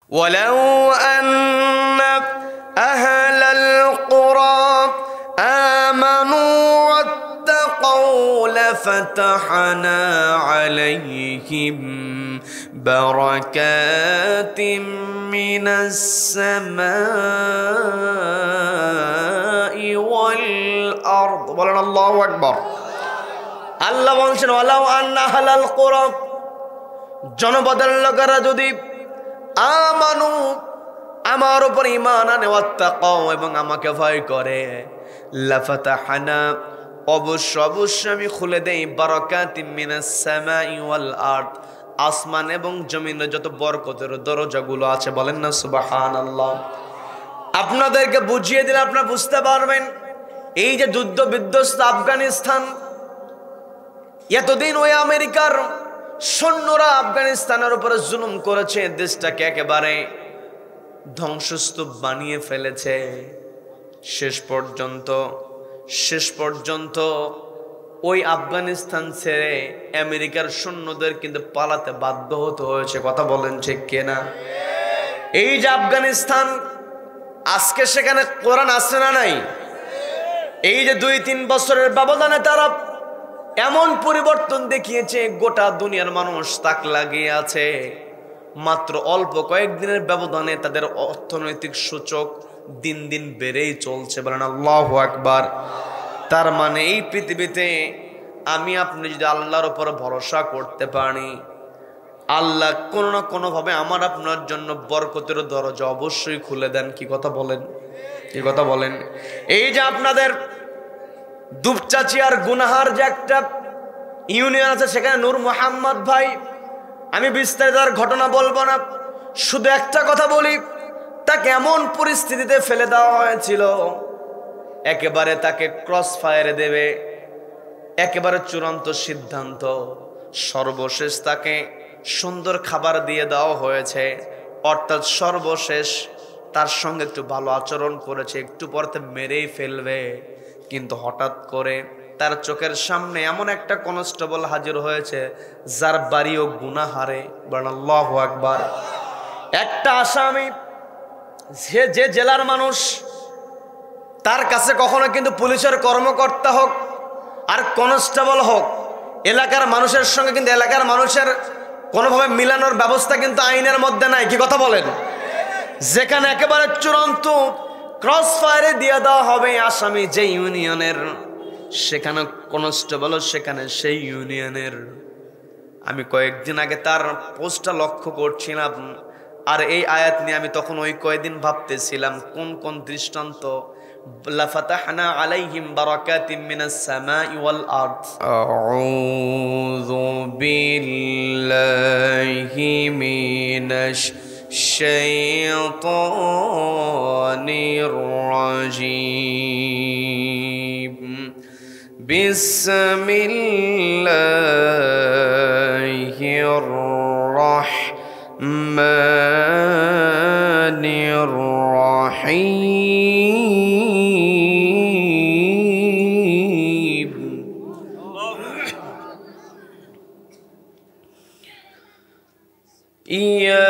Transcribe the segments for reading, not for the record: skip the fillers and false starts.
ওয়ালাউ আন্না আহলাল কুরা আমানু ওয়াত্তাকাউ লাফাতাহনা আলাইহিম বারাকাতিম মিনাস সামাই ওয়াল আরদ। বলেন আল্লাহু আকবার। আল্লাহ বলছেন ওয়ালাউ আন্না আহলাল কুরা, জনপদের লোকেরা যদি আমানু, আমার উপর ঈমান আনে, ওয়াত্তাকাউ, এবং আমাকে ভয় করে, লাফাতাহনা, অবশ্য আমি খুলে দেই, বারাকাতিম মিনাস সামাই ওয়াল আরদ, আসমান এবং জমিনের যত বরকতের দরজাগুলো আছে। বলেন না সুবহানাল্লাহ। আপনাদেরকে বুঝিয়ে দিলে আপনারা বুঝতে পারবেন, এই যে যুদ্ধ বিধ্বস্ত আফগানিস্তান, এতদিন ওই আমেরিকার সৈন্যরা আফগানিস্তানের উপরে জুলুম করেছে, দেশটাকে একেবারে ধ্বংসস্তূপ বানিয়ে ফেলেছে। শেষ পর্যন্ত ওই আফগানিস্তান ছেড়ে আমেরিকার সৈন্যদের কিন্তু পালাতে বাধ্য হতে হয়েছে। কথা বলেন ঠিক কিনা? এই যে আফগানিস্তান, আজকে সেখানে কোরআন আছে না নাই? এই যে 2-3 বছরের ব্যবধানে তারা এমন পরিবর্তন দেখিয়েছে, গোটা দুনিয়ার মানুষ তাক লাগিয়ে আছে। মাত্র অল্প কয়েকদিনের ব্যবধানে তাদের অর্থনৈতিক সূচক দিন দিন বেড়েই চলছে। বলেন আল্লাহু আকবার। তার মানে এই পৃথিবীতে আমি আপনি যদি আল্লাহর উপর ভরসা করতে পারি, আল্লাহ কোনো না কোনো ভাবে আমার আপনার জন্য বরকতের দরজা অবশ্যই খুলে দেন। কি কথা বলেন? কি কথা বলেন? এই যে আপনাদের দুপচাচি আর গুনাহার যে একটা ইউনিয়ন আছে, সেখানে নূর মোহাম্মদ ভাই, আমি বিস্তারিত ঘটনা বলবো না, শুধু একটা কথা বলি, তাকে এমন পরিস্থিতিতে ফেলে দেওয়া হয়েছিল, একেবারে তাকে ক্রস ফায়ারে দেবে, একেবারে চূড়ান্ত সিদ্ধান্ত। সর্বশেষ তাকে সুন্দর খাবার দিয়ে দেওয়া হয়েছে, অর্থাৎ সর্বশেষ তার সঙ্গে একটু ভালো আচরণ করেছে, একটু পরতে মেরেই ফেলবে। কিন্তু হঠাৎ করে তার চোখের সামনে এমন একটা কনস্টেবল হাজির হয়েছে, যার বাড়িও গুনাহারে। বলেন আল্লাহু আকবার। একটা আসামি, যে জেলার মানুষ, তার কাছে কখনো কিন্তু পুলিশের কর্মকর্তা হোক আর কনস্টেবল হোক, এলাকার মানুষের সঙ্গে কিন্তু এলাকার মানুষের কোনোভাবে মিলানোর ব্যবস্থা কিন্তু আইনের মধ্যে নাই। কি কথা বলেন? যেখানে একেবারে চূড়ান্ত ক্রস ফায়ারে দিয়ে দেওয়া হবে আসামি যে ইউনিয়নের, সেখানে কনস্টেবল সেখানে সেই ইউনিয়নের। আমি কয়েকদিন আগে তার পোস্টটা লক্ষ্য করছিলাম, আর এই আয়াত নিয়ে আমি তখন ওই কয়েকদিন ভাবতেছিলাম কোন কোন দৃষ্টান্ত। লাফাতাহনা আলাইহিম বারাকাতিম মিনাস সামাই ওয়াল আরদ। আউযু বিল্লাহি মিনাশ শাইতানির রাজীম। বিসমিল্লাহির রাহমানির রাহিম। ইয়া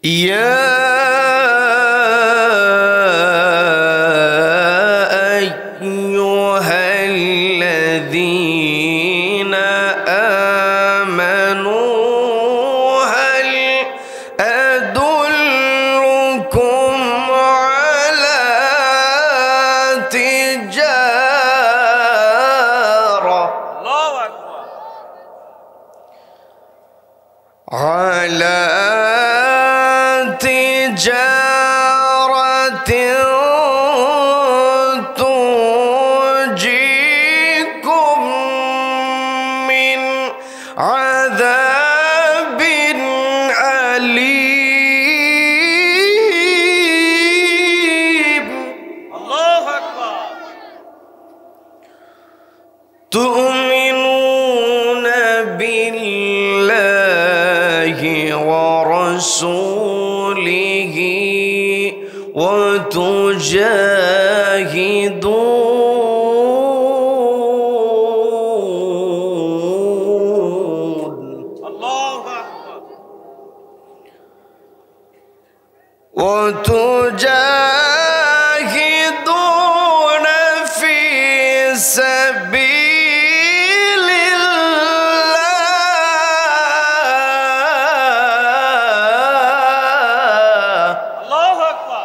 يا أيها الذين آمنوا هل أدلكم على تجارة الله أكبر على تجارة تنجيكم من عذاب أليم الله أكبر تؤمنون بالله ورسوله وتجاهدون الله أكبر وتجاهدون في سبيل الله الله أكبر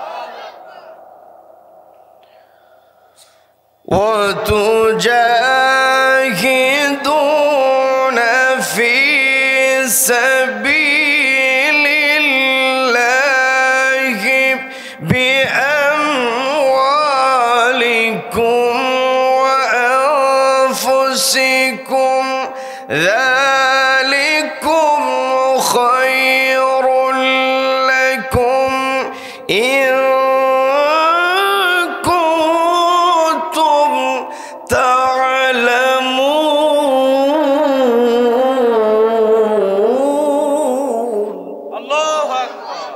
وتجاهدون في سبيل الله بأموالكم وأنفسكم ذلكم خير لكم إن كنتم تعلمون الله أكبر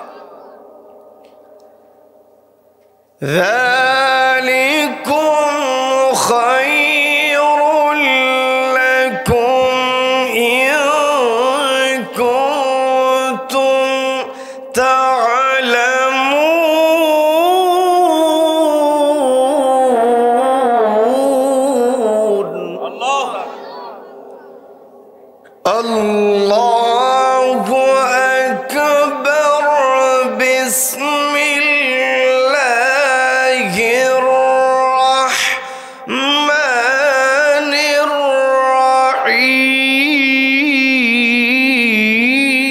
ذلكم خير لكم إن كنتم تعلمون الله الله أكبر بسم الله الرحمن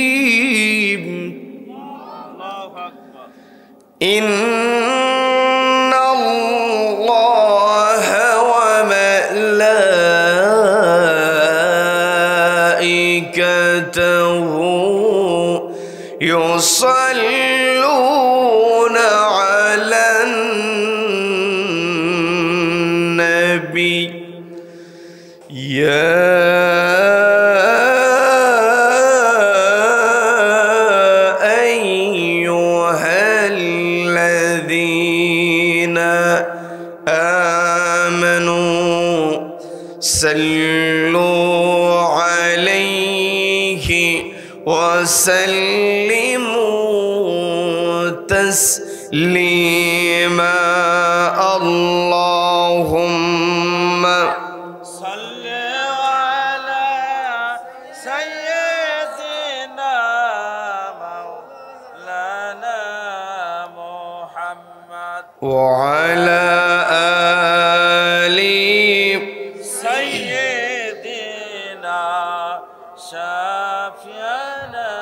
الرحيم الله أكبر إن الله وملائكته يصلون على النبي يا أيها الذين آمنوا صلوا عليه وسلموا تسليما اللهم صل على سيدنا مولانا محمد وعلى آل سيدنا شافعنا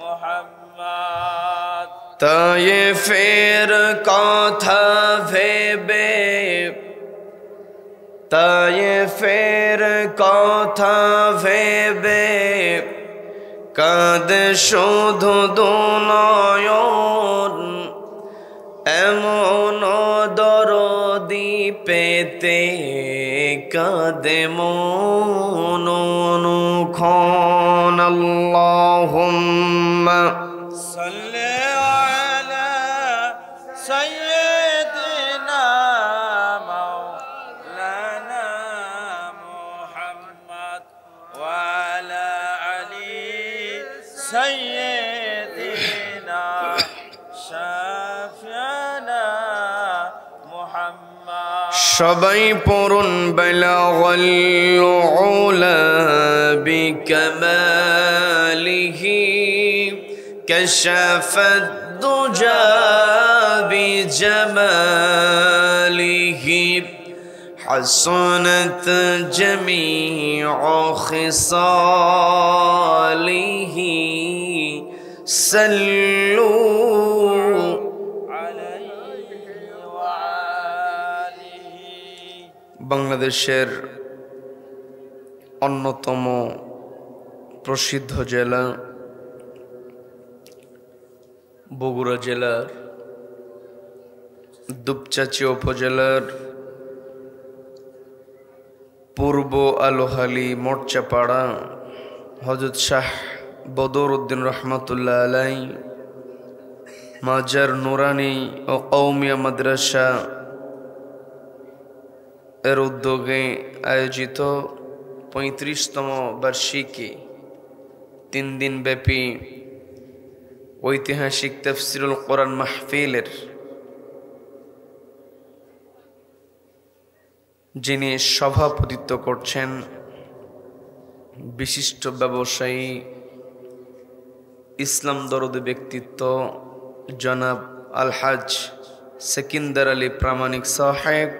محمد তায়েফের কথা ভেবে তায়েফের কথা ভেবে কাঁদে শুধু দুনয়ন এমন দরদি পেতে কাঁদে মন অনুক্ষণ আল্লাহুম্মা সাল্লি আলা সাইয়্যিদিনা মাওলানা মুহাম্মদ ওয়া আলা আলি সাইয়্যিদিনা هدينا شافعنا محمد সবাই পড়ুন বালাগাল উলা বিকামালিহি কাশাফাদ দুজা বিজামালিহি حسنت جميع خصاله صلوا عليه وآله বাংলাদেশের অন্যতম প্রসিদ্ধ জেলা বগুড়া জেলার দুপচাঁচি উপজেলার পূর্ব আলোহালি মোর্চাপাড়া হযরত শাহ বদর উদ্দিন রহমাতুল্লাহ আলাই মাজার নুরানি ও কওমিয়া মাদ্রাসা এর উদ্যোগে আয়োজিত 35তম বার্ষিকী 3 দিন ব্যাপী ঐতিহাসিক তাফসীরুল কোরআন মাহফিলের যিনি সভাপতিত্ব করছেন বিশিষ্ট ব্যবসায়ী ইসলাম দরদি ব্যক্তিত্ব জনাব আলহাজ সেকেন্দার আলী প্রামাণিক সাহেব,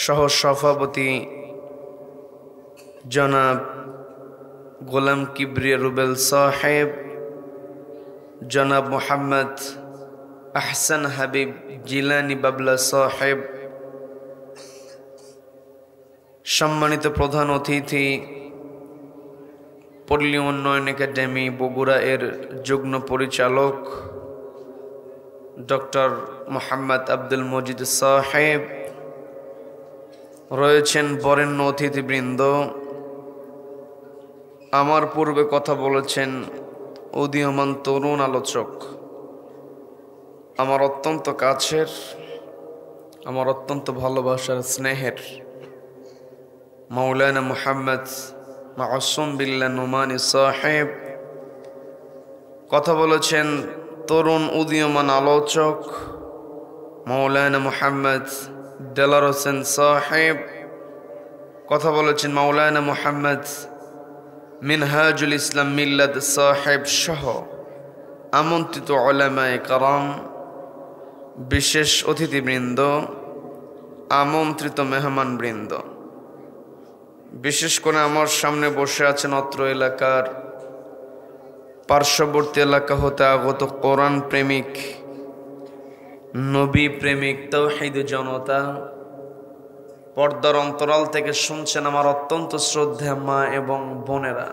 সহ সভাপতি জনাব গোলাম কিবরিয়া রুবেল সাহেব, জনাব মোহাম্মদ আহসান হাবিব জিলানি বাবলা সাহেব, সম্মানিত প্রধান অতিথি পল্লী উন্নয়ন একাডেমি বগুড়া এর যুগ্ম পরিচালক ডক্টর মোহাম্মদ আব্দুল মজিদ সাহেব, রয়েছেন বরেণ্য অতিথিবৃন্দ। আমার পূর্বে কথা বলেছেন উদীয়মান তরুণ আলোচক, আমার অত্যন্ত কাছের, আমার অত্যন্ত ভালোবাসার স্নেহের মাওলানা মুহাম্মদ মাসুম বিল্লাহ নোমানী সাহেব। কথা বলেছেন তরুণ উদীয়মান আলোচক মাওলানা মুহাম্মদ দেলার হোসেন সাহেব। কথা বলেছেন মাওলানা মুহাম্মদ মিনহাজুল ইসলাম মিল্লাত সাহেব সহ আমন্ত্রিত উলামায়ে কেরাম, বিশেষ অতিথিবৃন্দ, আমন্ত্রিত মেহমানবৃন্দ। বিশেষ করে আমার সামনে বসে আছেন অত্র এলাকার পার্শ্ববর্তী এলাকা হতে আগত কোরআন প্রেমিক, নবী প্রেমিক, তাওহীদ জনতা। পর্দার অন্তরাল থেকে শুনছেন আমার অত্যন্ত শ্রদ্ধেয় মা এবং বোনেরা।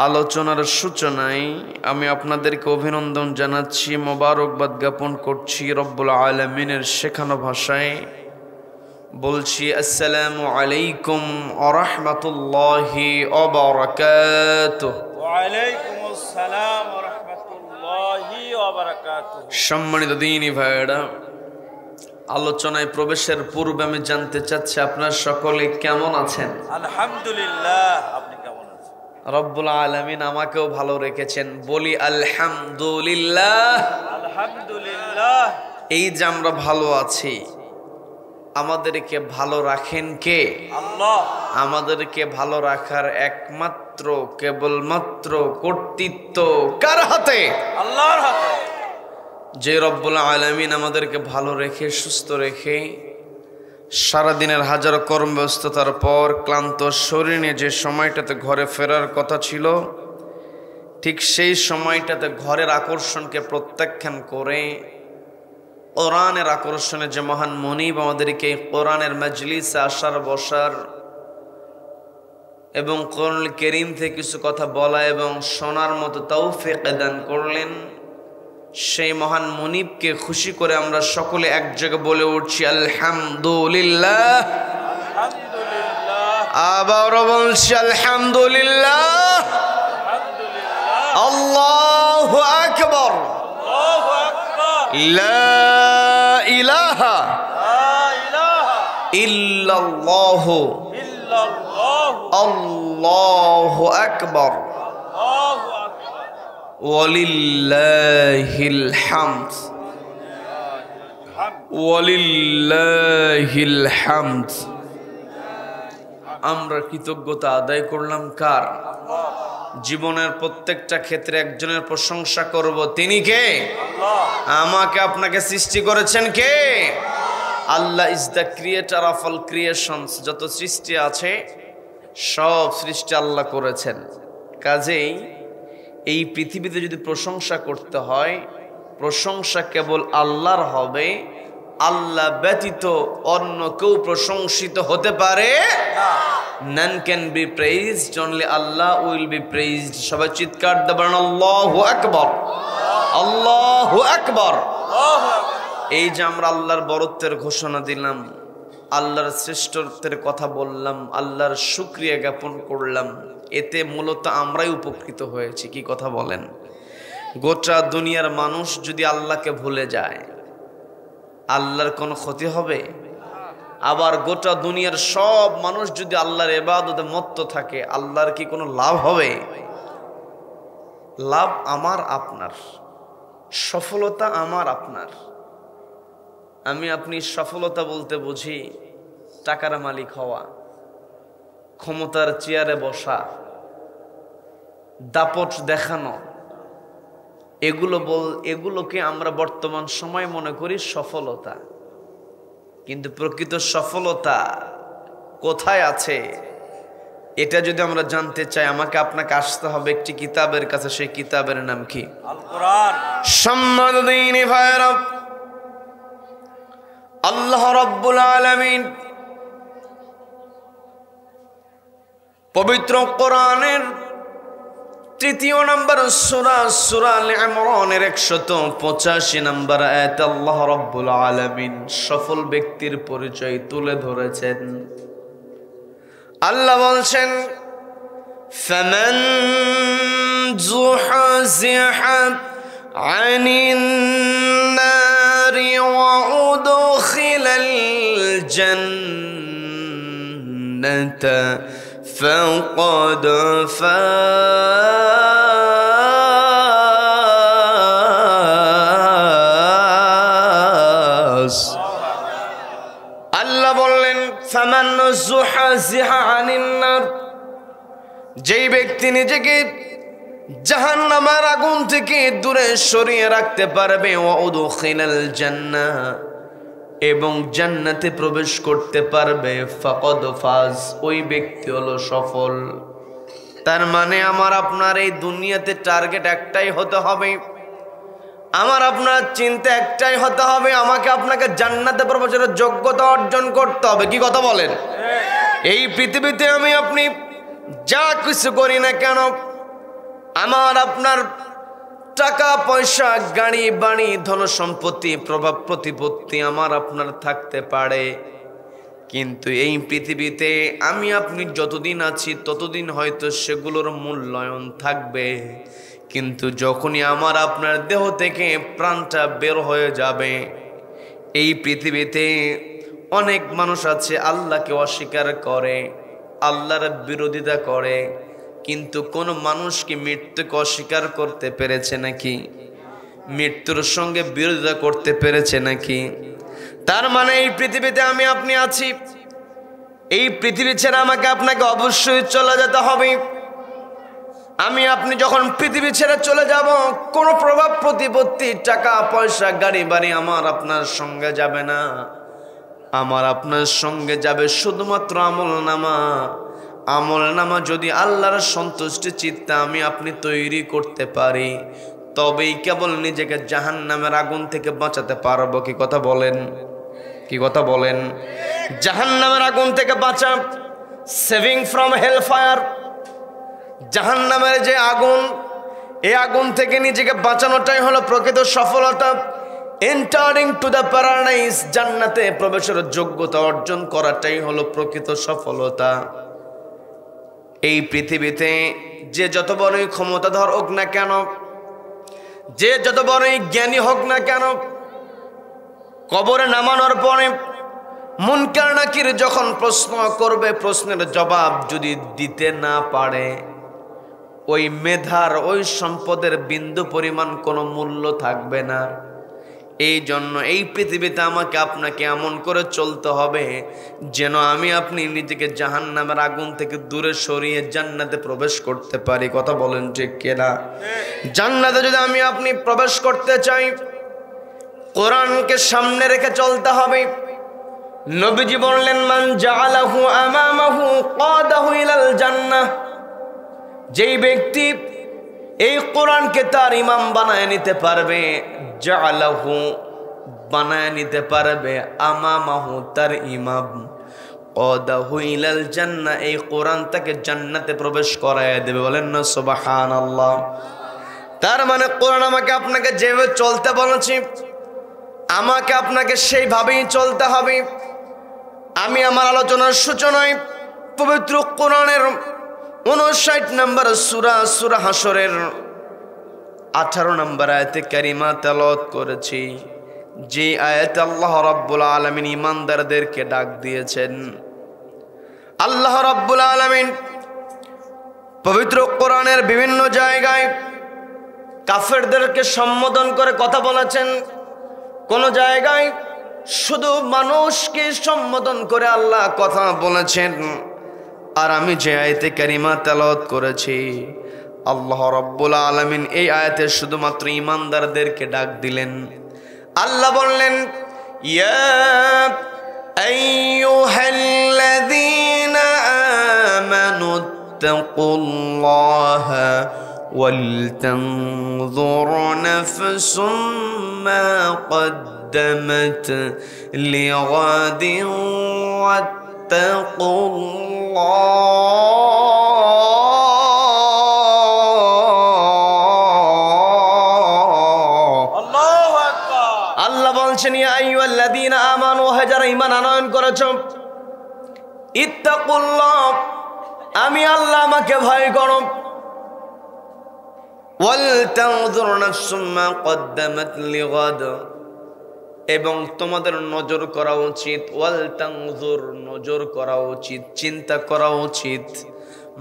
আলোচনার সূচনায় আমি আপনাদেরকে অভিনন্দন জানাচ্ছি, মোবারকবাদ জ্ঞাপন করছি রব্বুল আলামিনের শেখানো ভাষায়। বলছি আসসালামু আলাইকুম ওয়া রাহমাতুল্লাহি ওয়া বারাকাতুহু। ওয়া আলাইকুমুস সালাম ওয়া রাহমাতুল্লাহি ওয়া বারাকাতুহু। সম্মানিত দ্বীনি ভাইরা, আলোচনায় প্রবেশের পূর্বে আমি জানতে চাচ্ছি আপনারা সকলে কেমন আছেন? আলহামদুলিল্লাহ। আপনি কেমন আছেন? রব্বুল আলামিন আমাকেও ভালো রেখেছেন, বলি আলহামদুলিল্লাহ। আলহামদুলিল্লাহ। এই যে আমরা ভালো আছি, আমাদেরকে ভালো রাখেন কে? আল্লাহ। আমাদেরকে ভালো রাখার একমাত্র কেবলমাত্র কর্তৃত্ব কার হাতে? আল্লাহর হাতে। যে রব্বুল আলামিন আমাদেরকে ভালো রেখে সুস্থ রেখে সারাদিনের হাজারো কর্মব্যস্ততার পর ক্লান্ত শরীর নিয়ে যে সময়টাতে ঘরে ফেরার কথা ছিল, ঠিক সেই সময়টাতে ঘরের আকর্ষণকে প্রত্যাখ্যান করে কোরআনের আকর্ষণে যে মহান মনিব আমাদেরকে কোরআনের মজলিসে আসার, বসার এবং কোরআনুল কারীম থেকে কিছু কথা বলা এবং শোনার মতো তৌফিক দান করলেন, সেই মহান মনিবকে খুশি করে আমরা সকলে এক জায়গায় বলে উঠছি আলহামদুলিল্লাহ। আলহামদুলিল্লাহ। আবার বলছি আলহামদুলিল্লাহ। আল্লাহু আকবার। আল্লাহু আকবার। লা ইলাহা ইল্লাল্লাহ। ইল্লাল্লাহ। আল্লাহু আকবার। আল্লাহু আকবার। ওয়ালিল্লাহিল হামদ, ওয়ালিল্লাহিল হামদ। আমরা কৃতজ্ঞতা আদায় করলাম কার? জীবনের প্রত্যেকটা ক্ষেত্রে একজনের প্রশংসা করব, তিনি কে? আমাকে আপনাকে সৃষ্টি করেছেন কে? Allah is the creator of all creations. যত সৃষ্টি আছে সব সৃষ্টি আল্লাহ করেছেন। কাজেই এই পৃথিবীতে যদি প্রশংসা করতে হয়, প্রশংসা কেবল আল্লাহর হবে। আল্লাহ ব্যতীত অন্য কেউ প্রশংসিত হতে পারে না। None can be praised, only Allah will be praised. সবাই চিৎকার দেবেন আল্লাহু আকবার, আল্লাহু আকবার। এই যে আমরা আল্লাহর বরত্বের ঘোষণা দিলাম, আল্লাহর শ্রেষ্ঠত্বের কথা বললাম, আল্লাহর শুকরিয়া জ্ঞাপন করলাম, এতে মূলত আমরাই উপকৃত হয়েছি। কি কথা বলেন? গোটা দুনিয়ার মানুষ যদি আল্লাহকে ভুলে যায়, আল্লাহর কোনো ক্ষতি হবে? আবার গোটা দুনিয়ার সব মানুষ যদি আল্লাহর ইবাদতে মত্ত থাকে, আল্লাহর কি কোনো লাভ হবে? লাভ আমার আপনার, সফলতা আমার আপনার। আমি আপনি সফলতা বলতে বুঝি টাকার মালিক হওয়া, ক্ষমতার চেয়ারে বসা, দাপট দেখানো, এগুলোকে আমরা বর্তমান সময় মনে করি সফলতা। কিন্তু প্রকৃত সফলতা কোথায় আছে, এটা যদি আমরা জানতে চাই, আমাকে আপনাকে আসতে হবে একটি কিতাবের কাছে। সেই কিতাবের নাম কি? আল কোরআন। সম্মানিত ভাইরা, আল্লাহ রাব্বুল আলামিন পবিত্র কোরআনের 3 নম্বর সূরা, সূরা আল ইমরানের 185 নম্বর আয়াত আল্লাহ রাব্বুল আলামিন সফল ব্যক্তির পরিচয় তুলে ধরেছেন। আল্লাহ বলছেন, ফামান যুহজিহা আনিন নারি ওয়া উদখিলাল জান্নাতা ফাকাদ ফাজ। আল্লাহ বললেন, ফামান যুহজিহা আনিন নার, যেই ব্যক্তি নিজেকে জাহান্নামের আগুন থেকে দূরে সরিয়ে রাখতে পারবে, ওয়া উদখিলাল জান্নাহ, এবং জান্নাতে প্রবেশ করতে পারবে, ফাকাদ ফাজ, ওই ব্যক্তি হলো সফল। তার মানে আমার আপনার এই দুনিয়াতে টার্গেট একটাই হতে হবে, আমার আপনার চিন্তা একটাই হতে হবে, আমাকে আপনাকে জান্নাতে প্রবেশের যোগ্যতা অর্জন করতে হবে। কি কথা বলেন? এই পৃথিবীতে আমি আপনি যা কিছু করি না কেন, আমার আপনার টাকা পয়সা, গাড়ি বাড়ি, ধন সম্পত্তি, প্রভাব প্রতিপত্তি আমার আপনার থাকতে পারে, কিন্তু এই পৃথিবীতে আমি আপনি যতদিন আছি ততদিন হয়তো সেগুলোর মূল্যায়ন থাকবে। কিন্তু যখনই আমার আপনার দেহ থেকে প্রাণটা বের হয়ে যাবে, এই পৃথিবীতে অনেক মানুষ আছে আল্লাহকে অস্বীকার করে, আল্লাহর বিরোধিতা করে, কিন্তু কোন মানুষ কি মৃত্যুকে অস্বীকার করতে পেরেছে নাকি? মৃত্যুর সঙ্গে বিরোধিতা করতে পেরেছে নাকি? তার মানে এই পৃথিবীতে আমি আপনি আছি, এই পৃথিবী ছেড়ে আমাকে আপনাকে অবশ্যই চলে যেতে হবে। আমি আপনি যখন পৃথিবী ছেড়ে চলে যাব, কোনো প্রভাব প্রতিপত্তি, টাকা পয়সা, গাড়ি বাড়ি আমার আপনার সঙ্গে যাবে না। আমার আপনার সঙ্গে যাবে শুধুমাত্র আমলনামা। আমলনামা যদি আল্লাহর সন্তুষ্টি চিত্তে আমি আপনি তৈরি করতে পারি, তবেই কেবল নিজেকে জাহান্নামের আগুন থেকে বাঁচাতে পারবো। কি কথা বলেন? কি কথা বলেন? জাহান্নামের আগুন থেকে বাঁচা, সেভিং ফ্রম হেল ফায়ার। জাহান্নামের যে আগুন, এই আগুন থেকে নিজেকে বাঁচানোটাই হলো প্রকৃত সফলতা। এন্টারিং টু দ্য প্যারাডাইস, জান্নাতে প্রবেশের যোগ্যতা অর্জন করাটাই হলো প্রকৃত সফলতা। এই পৃথিবীতে যে যত বড়ই ক্ষমতাধর হোক না কেন, যে যত বড়ই জ্ঞানী হোক না কেন, কবরে নামানোর পরে মুনকার নাকির যখন প্রশ্ন করবে, প্রশ্নের জবাব যদি দিতে না পারে, ওই মেধার ওই সম্পদের বিন্দু পরিমাণ কোনো মূল্য থাকবে না। এই জন্য এই পৃথিবীতে আমাকে আপনাকে এমন করে চলতে হবে যেন আমি আপনি নিজেকে জাহান্নামের আগুন থেকে দূরে সরিয়ে জান্নাতে প্রবেশ করতে পারি। কথা বলেন ঠিক কিনা? জান্নাতে যদি আমি আপনি প্রবেশ করতে চাই, কোরআনকে সামনে রেখে চলতে হবে। নবীজি বললেন, মান জাআলাহু আমামাহু কাদাহু ইলাল জান্নাহ। যেই ব্যক্তি এই কোরআনকে তার ইমাম বানায় নিতে পারবে, জাআলাহু বানায় নিতে পারবে, আমামাহু তার ইমাম, কাদাহু ইলাল জান্নাহ এই কোরআন তাকে জান্নাতে প্রবেশ করায় দেবে। বলেন না সুবহানাল্লাহ। তার মানে কোরআন আমাকে আপনাকে যেভাবে চলতে বলেছি, আমাকে আপনাকে সেইভাবেই চলতে হবে। আমি আমার আলোচনার সূচনায় পবিত্র কোরআনের 59 নম্বর সূরা, সূরা হাসরের 18 নম্বর আয়াতে কারিমা তেলাওয়াত করেছি। যে আয়াতে আল্লাহ রাব্বুল আলামিন ঈমানদারদেরকে ডাক দিয়েছেন। আল্লাহ রাব্বুল আলামিন পবিত্র কোরআনের বিভিন্ন জায়গায় কাফেরদেরকে সম্বোধন করে কথা বলেছেন, কোন জায়গায় শুধু মানুষকে সম্বোধন করে আল্লাহ কথা বলেছেন। আর আমি যে আয়াতে কারিমা তেলাওয়াত করেছি, আল্লাহ রাব্বুল আলামিন এই আয়াতে শুধুমাত্র ঈমানদারদেরকে ডাক দিলেন। আল্লাহ বললেন, ইয়া আইয়ুহাল্লাযীনা আমানুত্তাকুল্লাহা ওয়ালতানযুর নাফসুম মা قدمت لغد واتقوا الله আল্লাহ বলছেন, ইয়া আইয়ুহাল্লাযীনা আমানু, হে যারা ঈমান আনয়ন করেছো, ইত্তাকুল্লাহ আমি আল্লাহ আমাকে ভয় করো, ওয়ালতানযুর নাফসুম মা কদ্দামাত লিগাদ এবং তোমাদের নজর করা উচিত, ওয়ালতানযুর নজর করা উচিত, চিন্তা করা উচিত,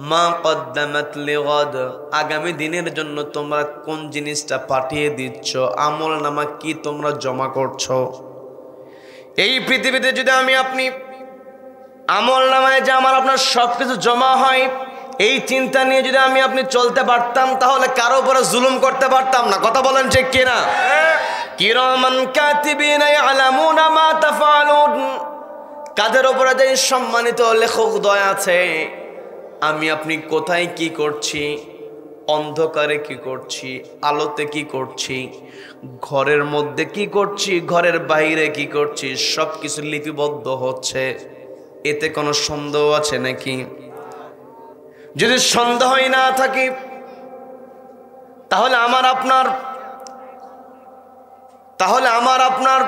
মা কদ্দামাত লিগাদ আগামী দিনের জন্য তোমরা কোন জিনিসটা পাঠিয়ে দিচ্ছ, আমল নামা কি তোমরা জমা করছো। এই পৃথিবীতে যদি আমি আপনি আমল নামায় যে আমার আপনার সবকিছু জমা হয়, এই চিন্তা নিয়ে যদি আমি আপনি চলতে পারতাম, তাহলে কারো উপরে জুলুম করতে পারতাম না। কথা বলেন ঠিক কিনা? কিরামান কাতিবিনা ইয়ালামুনা মা তাফআলুন, কাদের উপরে যে সম্মানিত লেখক দয় আছে, আমি আপনি কোথায় কি করছি, অন্ধকারে কি করছি, আলোতে কি করছি, ঘরের মধ্যে কি করছি, ঘরের বাইরে কি করছি, সবকিছু লিপিবদ্ধ হচ্ছে। এতে কোনো সন্দেহ আছে নাকি? যদি সন্দেহই না থাকে, তাহলে আমার আপনার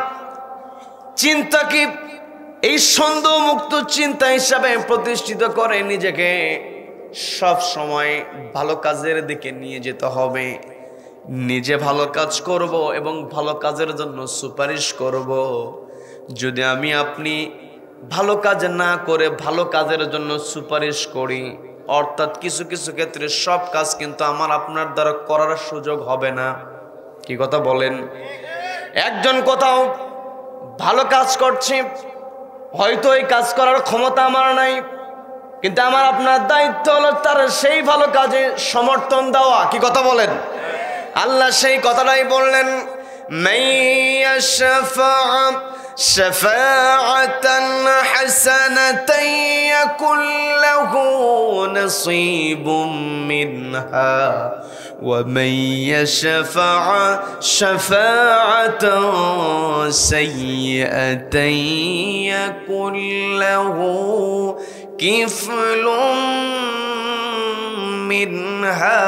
চিন্তা কি এই সন্দেহ মুক্ত চিন্তা হিসাবে প্রতিষ্ঠিত করে নিজেকে সব সময় ভালো কাজের দিকে নিয়ে যেতে হবে। নিজে ভালো কাজ করব এবং ভালো কাজের জন্য সুপারিশ করব। যদি আমি আপনি ভালো কাজ না করে ভালো কাজের জন্য সুপারিশ করি, অর্থাৎ কিছু কিছু ক্ষেত্রে সব কাজ কিন্তু আমার আপনার দ্বারা করার সুযোগ হবে না। কি কথা বলেন? একজন কোথাও ভালো কাজ করছে, হয়তো এই কাজ করার ক্ষমতা আমার নাই, কিন্তু আমার আপনার দায়িত্ব হলো তার সেই ভালো কাজে সমর্থন দেওয়া। কি কথা বলেন? আল্লাহ সেই কথাটাই বললেন, شفاعة حسنة يكن له نصيب منها ومن يشفع شفاعة سيئة يكن له كفل منها।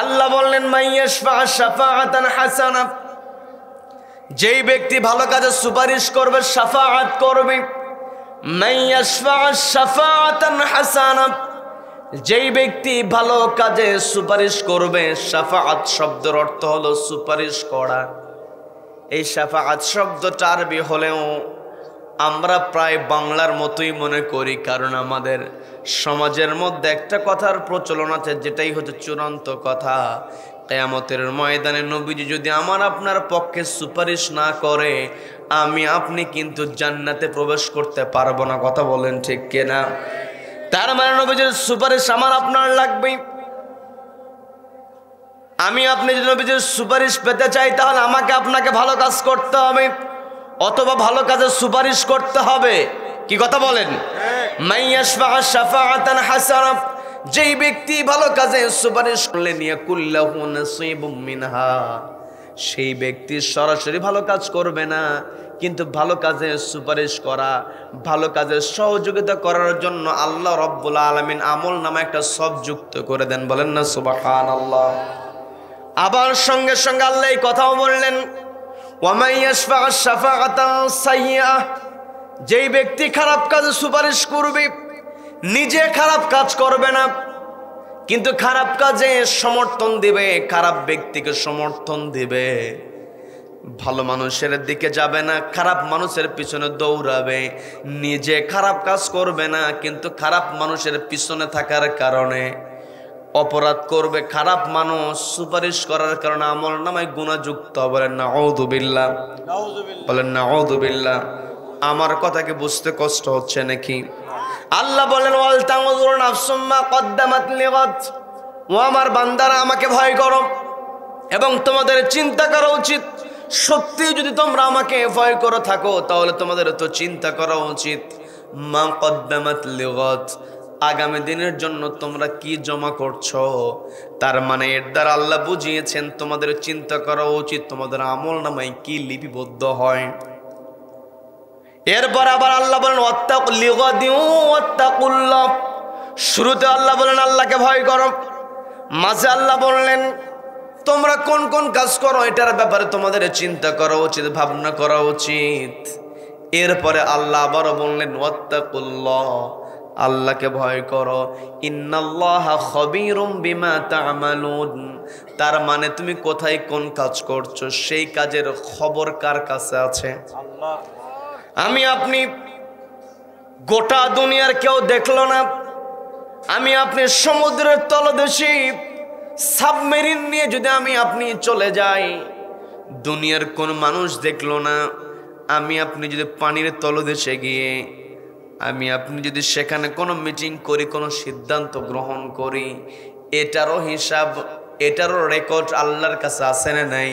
আল্লাহ বললেন, মাইয়াশফা শাফাআতান হাসানা, যেই ব্যক্তি ভালো কাজে সুপারিশ করবে, শাফাআত করবে, মাইয়াশফা শাফাআতান হাসানা, যেই ব্যক্তি ভালো কাজে সুপারিশ করবে। শাফাআত শব্দের অর্থ হলো সুপারিশ করা। এই শাফাআত শব্দটা আরবি হলেও আমরা প্রায় বাংলার মতোই মনে করি, কারণ আমাদের সমাজের মধ্যে একটা কথার প্রচলন আছে, যেটাই হচ্ছে চূড়ান্ত কথা। কিয়ামতের ময়দানে নবীজি যদি আমার আপনার পক্ষে সুপারিশ না করে, আমি আপনি কিন্তু জান্নাতে প্রবেশ করতে পারবো না। কথা বলেন ঠিক কিনা? তার মানে নবীজির সুপারিশ আমার আপনার লাগবেই। আমি আপনি যদি নবীজির সুপারিশ পেতে চাই, তাহলে আমাকে আপনাকে ভালো কাজ করতে হবে, অথবা ভালো কাজের সুপারিশ করতে হবে। কি কথা বলেন? মাইয়াশফা শাফাআতান হাসানা, যেই ব্যক্তি ভালো কাজে সুপারিশ করলে নিয়ে কুল্লাহু নাসিবুম মিনহা, সেই ব্যক্তি সরাসরি ভালো কাজ করবে না, কিন্তু ভালো কাজে সুপারিশ করা, ভালো কাজে সহযোগিতা করার জন্য আল্লাহ রাব্বুল আলামিন আমল নামে একটা সব যুক্ত করে দেন। বলেন না সুবহানাল্লাহ। আবার সঙ্গে সঙ্গে আল্লাহ এই কথাও বললেন, ওয়ামাইয়াশফা শাফাআতান সাইয়্যা, যেই ব্যক্তি খারাপ কাজে সুপারিশ করবে, নিজে খারাপ কাজ করবে না, কিন্তু খারাপ কাজে সমর্থন দিবে, খারাপ ব্যক্তিকে সমর্থন দিবে, ভালো মানুষের দিকে যাবে না, খারাপ মানুষের পিছনে দৌড়াবে, নিজে খারাপ কাজ করবে না, কিন্তু খারাপ মানুষের পিছনে থাকার কারণে অপরাধ করবে, খারাপ মানুষ সুপারিশ করার কারণে আমল নামায় গুনাহযুক্ত। বলেন নাউযুবিল্লাহ, বলেন নাউযুবিল্লাহ। আমার কথাকে বুঝতে কষ্ট হচ্ছে নাকি? আল্লাহ বলেন ওয়াল তানজুর নাফসুম মা কদ্দামাত লিগাদ, ও আমার বান্দারা আমাকে ভয় করো এবং তোমাদের চিন্তা করা উচিত। সত্যি যদি তোমরা আমাকে ভয় করে থাকো, তাহলে তোমাদের তো চিন্তা করা উচিত মা কদ্দামাত লিগাদ, আগামী দিনের জন্য তোমরা কি জমা করছো। তার মানে এর দ্বারা আল্লাহ বুঝিয়েছেন তোমাদের চিন্তা করা উচিত তোমাদের আমল নামায় কি লিপিবদ্ধ হয়। এরপর আবার আল্লাহ বলেন ওয়াত্তাকুল লিগাদিউ ওয়াত্তাকুল্লাহ, শুরুতে আল্লাহ বলেন আল্লাহকে ভয় করো, মাঝে আল্লাহ বললেন তোমরা কোন কোন কাজ করো এটার ব্যাপারে তোমাদের চিন্তা করা উচিত, ভাবনা করা উচিত। এরপরে আল্লাহ আবারও বললেন ওয়াত্তাকুল্লাহ, আল্লাহকে ভয় করো, ইন্নাল্লাহা খাবীরুম বিমা তা'মালুন, তার মানে তুমি কোথায় কোন কাজ করছো সেই কাজের খবর কার কাছে আছে? আল্লাহ। আমি আপনি গোটা দুনিয়ার কেউ দেখলো না, আমি আপনি সমুদ্রের তলদেশে সাবমেরিন নিয়ে যদি আমি আপনি চলে যাই, দুনিয়ার কোন মানুষ দেখলো না। আমি আপনি যদি পানির তলদেশে গিয়ে আমি আপনি যদি সেখানে কোনো মিটিং করি, কোনো সিদ্ধান্ত গ্রহণ করি, এটারও হিসাব, এটারও রেকর্ড আল্লাহর কাছে আছে না নাই?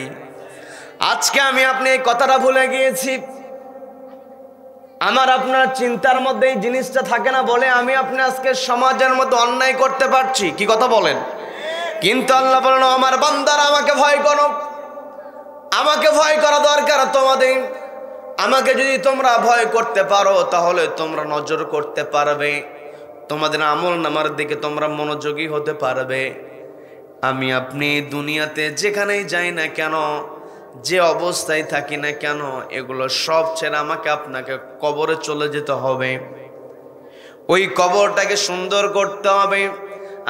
আজকে আমি আপনি এই কথাটা ভুলে গিয়েছি। আমার আপনার চিন্তার মধ্যে এই জিনিসটা থাকে না বলে আমি আপনি আজকে সমাজের মধ্যে অন্যায় করতে পারছি। কি কথা বলেন? কিন্তু আল্লাহ বলেন আমার বান্দারা আমাকে ভয় করো, আমাকে ভয় করা দরকার তোমাদের। আমাকে যদি তোমরা ভয় করতে পারো, তাহলে তোমরা নজর করতে পারবে, তোমাদের আমল নামার দিকে তোমরা মনোযোগী হতে পারবে। আমি আপনি দুনিয়াতে যেখানেই যাই না কেন, যে অবস্থায় থাকি না কেন, এগুলো সব ছেড়ে আমাকে আপনাকে কবরে চলে যেতে হবে। ওই কবরটাকে সুন্দর করতে হবে।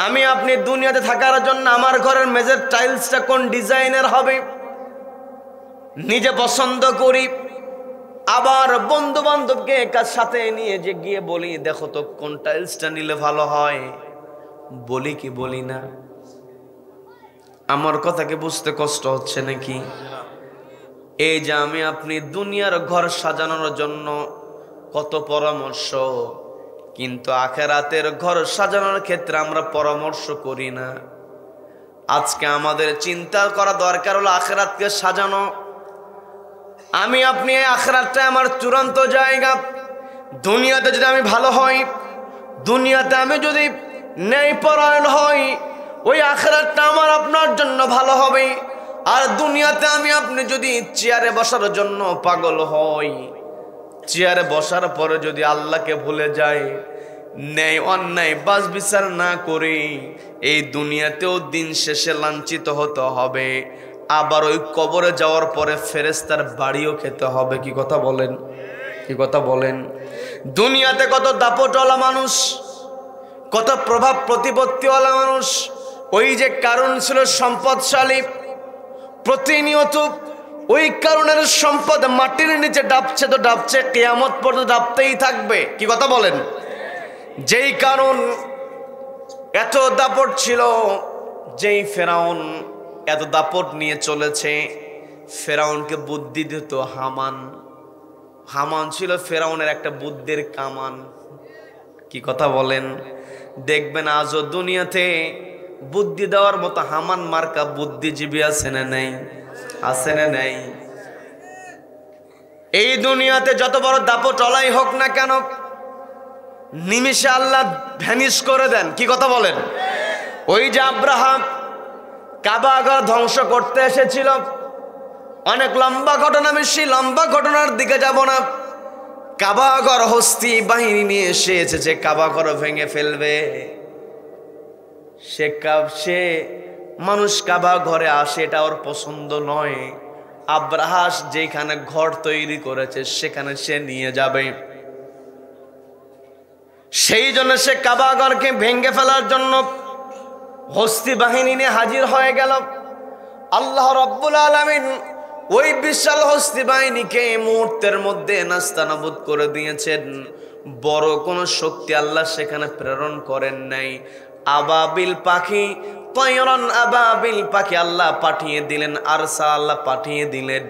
আমি আপনি দুনিয়াতে থাকার জন্য আমার ঘরের মেঝের টাইলসটা কোন ডিজাইনের হবে নিজে পছন্দ করি। আবার বন্ধু বান্ধবকে একার সাথে নিয়ে যে গিয়ে বলি দেখো তো কোন টাইলসটা নিলে ভালো হয়, বলি কি বলি না? আমার কথাকে বুঝতে কষ্ট হচ্ছে নাকি? এই যে আমি আপনি দুনিয়ার ঘর সাজানোর জন্য কত পরামর্শ, কিন্তু আখিরাতের ঘর সাজানোর ক্ষেত্রে আমরা পরামর্শ করি না। আজকে আমাদের চিন্তা করা দরকার হলো আখিরাতকে সাজানো। আমি আপনি আখিরাতটা আমার চূড়ান্ত জায়গা। দুনিয়াতে যদি আমি ভালো হই, দুনিয়াতে আমি যদি ন্যায়পরায়ণ হই, ওই আখিরাতটা আমার আপনার জন্য ভালো হবে। আর দুনিয়াতে আমি আপনি যদি চেয়ারে বসার জন্য পাগল হই, চেয়ারে বসার পরে যদি আল্লাহকে ভুলে যাই, ন্যায় অন্যায় বাস বিচার না করি, এই দুনিয়াতেও দিন শেষে লাঞ্ছিত হতে হবে। আবার ওই কবরে যাওয়ার পরে ফেরেশতার বাড়িও খেতে হবে। কি কথা বলেন? কি কথা বলেন? দুনিয়াতে কত দাপটওয়ালা মানুষ, কত প্রভাব প্রতিপত্তিওয়ালা মানুষ, ওই যে কারণ ছিল সম্পদশালী, প্রতিনিয়ত ওই কারণের সম্পদ মাটির নিচে ডাবছে তো ডাবছে, কিয়ামত পর্যন্ত ডাবতেই থাকবে। কি কথা বলেন? যেই কারণ এত দাপট ছিল, যেই ফেরাউন এত দাপট নিয়ে চলেছে, ফেরাউনকে বুদ্ধি দিত হামান। হামান ছিল ফেরাউনের একটা বুদ্ধির কামান। কি কথা বলেন? দেখবেন আজও দুনিয়াতে বুদ্ধি দেওয়ার মতো হামান মার্কা বুদ্ধিজীবী আছে না নেই? আছে না নেই? এই দুনিয়াতে যত বড় দাপট অলাই হোক না কেন, নিমিষে আল্লাহ ভ্যানিশ করে দেন। কি কথা বলেন? ওই যে আব্রাহাম কাবাঘর ধ্বংস করতে এসেছিল, অনেক লম্বা ঘটনা, বেশি লম্বা ঘটনার দিকে যাব না। কাবাঘর হস্তি বাহিনী নিয়ে এসেছে, কাবাঘর ভেঙে ফেলবে। সে মানুষ কাবা ঘরে আসে, এটা ওর পছন্দ নয়। আব্রাহাস যেখানে ঘর তৈরি করেছে সেখানে সে নিয়ে যাবে। সেই জন্য সে কাবা ঘরকে ভেঙে ফেলার জন্য হস্তি বাহিনী নিয়ে হাজির হয়ে গেল। আল্লাহ রাব্বুল আলামিন ওই বিশাল হস্তি বাহিনীকে মুহূর্তের মধ্যে নাস্তানাবুদ করে দিয়েছেন। বড় কোনো শক্তি আল্লাহ সেখানে প্রেরণ করেন নাই। আবাবিল পাখি, তয়রান আবাবিল পাখি আল্লাহ পাঠিয়ে দিলেন, আরসা আল্লাহ পাঠিয়ে দিলেন।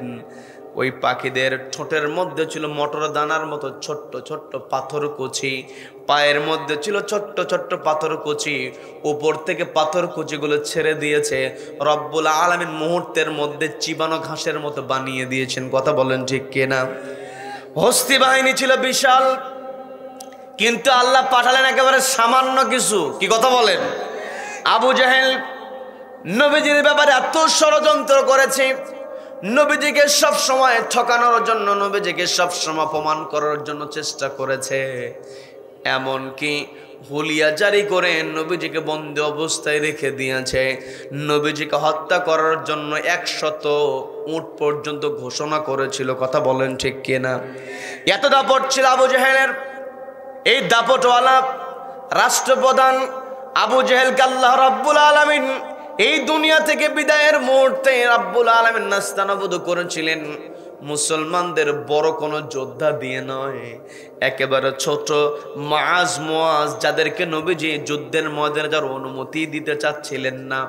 ওই পাখিদের ঠোঁটের মধ্যে ছিল মটর দানার মতো ছোট্ট ছোট্ট পাথর কুচি, পায়ের মধ্যে ছিল ছোট্ট ছোট্ট পাথর কুচি। উপর থেকে পাথর কুচিগুলো ছেড়ে দিয়েছে রব্বুল আলামিন, মুহূর্তের মধ্যে চিবানো ঘাসের মতো বানিয়ে দিয়েছেন। কথা বলেন ঠিক কিনা? হস্তি বাহিনী ছিল বিশাল, কিন্তু আল্লাহ পাঠালেন একেবারে সামান্য কিছু। কি কথা বলেন? আবু জাহেল নবীজির ব্যাপারে এত ষড়যন্ত্র করেছে, নবীজিকে সব সময় ঠকানোর জন্য, নবীজিকে সব সময় অপমান করার জন্য চেষ্টা করেছে। এমনকি হুলিয়া জারি করে নবীজিকে বন্দি অবস্থায় রেখে দিয়েছে। নবীজিকে হত্যা করার জন্য 100 উট পর্যন্ত ঘোষণা করেছিল। কথা বলেন ঠিক কিনা? এত দাপট ছিল আবু জাহেলের। এই দাপটওয়ালা রাষ্ট্রপ্রধান আবু জাহেলকে আল্লাহ রাব্বুল আলামিন এই দুনিয়া থেকে বিদায়ের মুহূর্তে রাব্বুল আলামিন নাস্তানাবুদ করেছিলেন মুসলমানদের বড় কোনো যোদ্ধা দিয়ে নয়, একেবারে ছোট মুআজ যাদেরকে নবীজি যুদ্ধের ময়দানে যাওয়ার অনুমতি দিতে চাচ্ছিলেন না।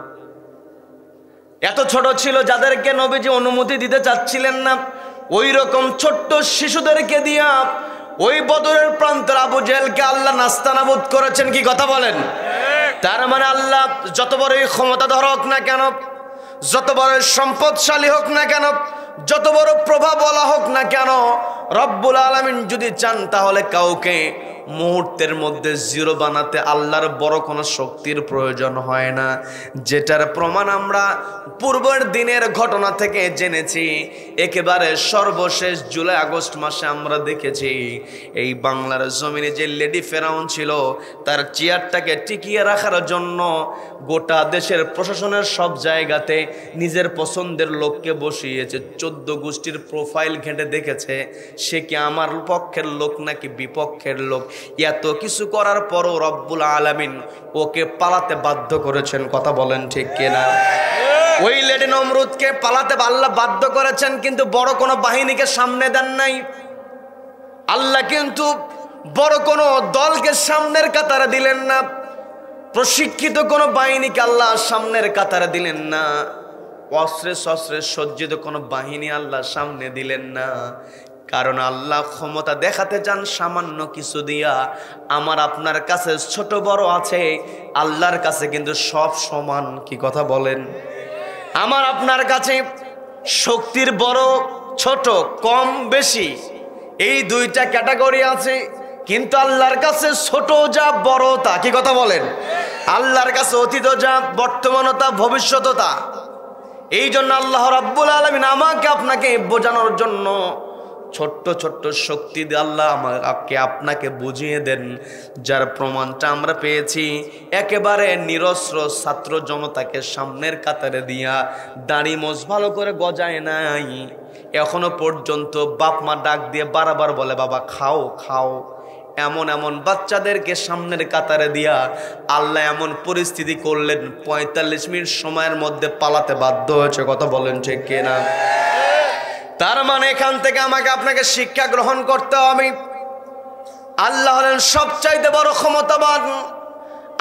এত ছোট ছিল যাদেরকে নবীজি অনুমতি দিতে চাচ্ছিলেন না, ওই রকম ছোট্ট শিশুদেরকে দিয়া ওই বদরের প্রান্তে আবু জাহেলকে আল্লাহ নাস্তানাবুদ করেছেন। কি কথা বলেন? তার মানে আল্লাহ যত বড়ই ক্ষমতাধর হোক না কেন, যত বড় সম্পদশালী হোক না কেন, যত বড় প্রভাবওয়ালা হোক না কেন, রব্বুল আলামিন যদি চান তাহলে কাউকে মুহূর্তের মধ্যে জিরো বানাতে আল্লাহর বড় কোনো শক্তির প্রয়োজন হয় না। যেটার প্রমাণ আমরা পূর্বের দিনের ঘটনা থেকে জেনেছি। একেবারে সর্বশেষ জুলাই আগস্ট মাসে আমরা দেখেছি এই বাংলার জমিনে যে লেডি ফেরাউন ছিল, তার চেয়ারটাকে টিকিয়ে রাখার জন্য গোটা দেশের প্রশাসনের সব জায়গাতে নিজের পছন্দের লোককে বসিয়েছে। 14 গোষ্ঠীর প্রোফাইল ঘেঁটে দেখেছে সে কি আমার পক্ষের লোক নাকি বিপক্ষের লোক। এত কিছু করার পরও রব্বুল আলামিন ওকে পালাতে বাধ্য করেছেন। কথা বলেন ঠিক কিনা? ওই লেডি নমরুদকে পালাতে আল্লাহ বাধ্য করেছেন, কিন্তু বড় কোনো বাহিনীকে সামনে দেন নাই। আল্লাহ কিন্তু বড় কোনো দলকে সামনের কাতারে দিলেন না, প্রশিক্ষিত কোনো বাহিনীকে আল্লাহ সামনের কাতারে দিলেন না, অস্ত্রে শস্ত্রে সজ্জিত কোনো বাহিনী আল্লাহ সামনে দিলেন না। কারণ আল্লাহ ক্ষমতা দেখাতে চান সামান্য কিছু দিয়া। আমার আপনার কাছে ছোট বড় আছে, আল্লাহর কাছে কিন্তু সব সমান। কি কথা বলেন? আমার আপনার কাছে শক্তির বড় ছোট কম বেশি এই দুইটা ক্যাটাগরি আছে, কিন্তু আল্লাহর কাছে ছোট যা বড় তা। কি কথা বলেন? আল্লাহর কাছে অতীত যা বর্তমান তা ভবিষ্যৎ তা। এই জন্য আল্লাহ রাব্বুল আলামিন আমাকে আপনাকে বোঝানোর জন্য ছোট্ট ছোট্ট শক্তি দিয়ে আল্লাহ আমাকে আপনাকে বুঝিয়ে দেন, যার প্রমাণটা আমরা পেয়েছি একেবারে নিরস্ত্র ছাত্র জনতাকে সামনের কাতারে দিয়া। দাড়ি মোজ ভালো করে গজায় নাই, এখনো পর্যন্ত বাপ মা ডাক দিয়ে বারবার বলে বাবা খাও খাও। এমন এমন বাচ্চাদেরকে সামনের কাতারে দিয়া আল্লাহ এমন পরিস্থিতি করলেন 45 মিনিট সময়ের মধ্যে পালাতে বাধ্য হয়েছে। কথা বলেন ঠিক কিনা? তার মানে এখান থেকে আমাকে আপনাকে শিক্ষা গ্রহণ করতে হবে, আল্লাহ হলেন সবচাইতে বড় ক্ষমতাবান।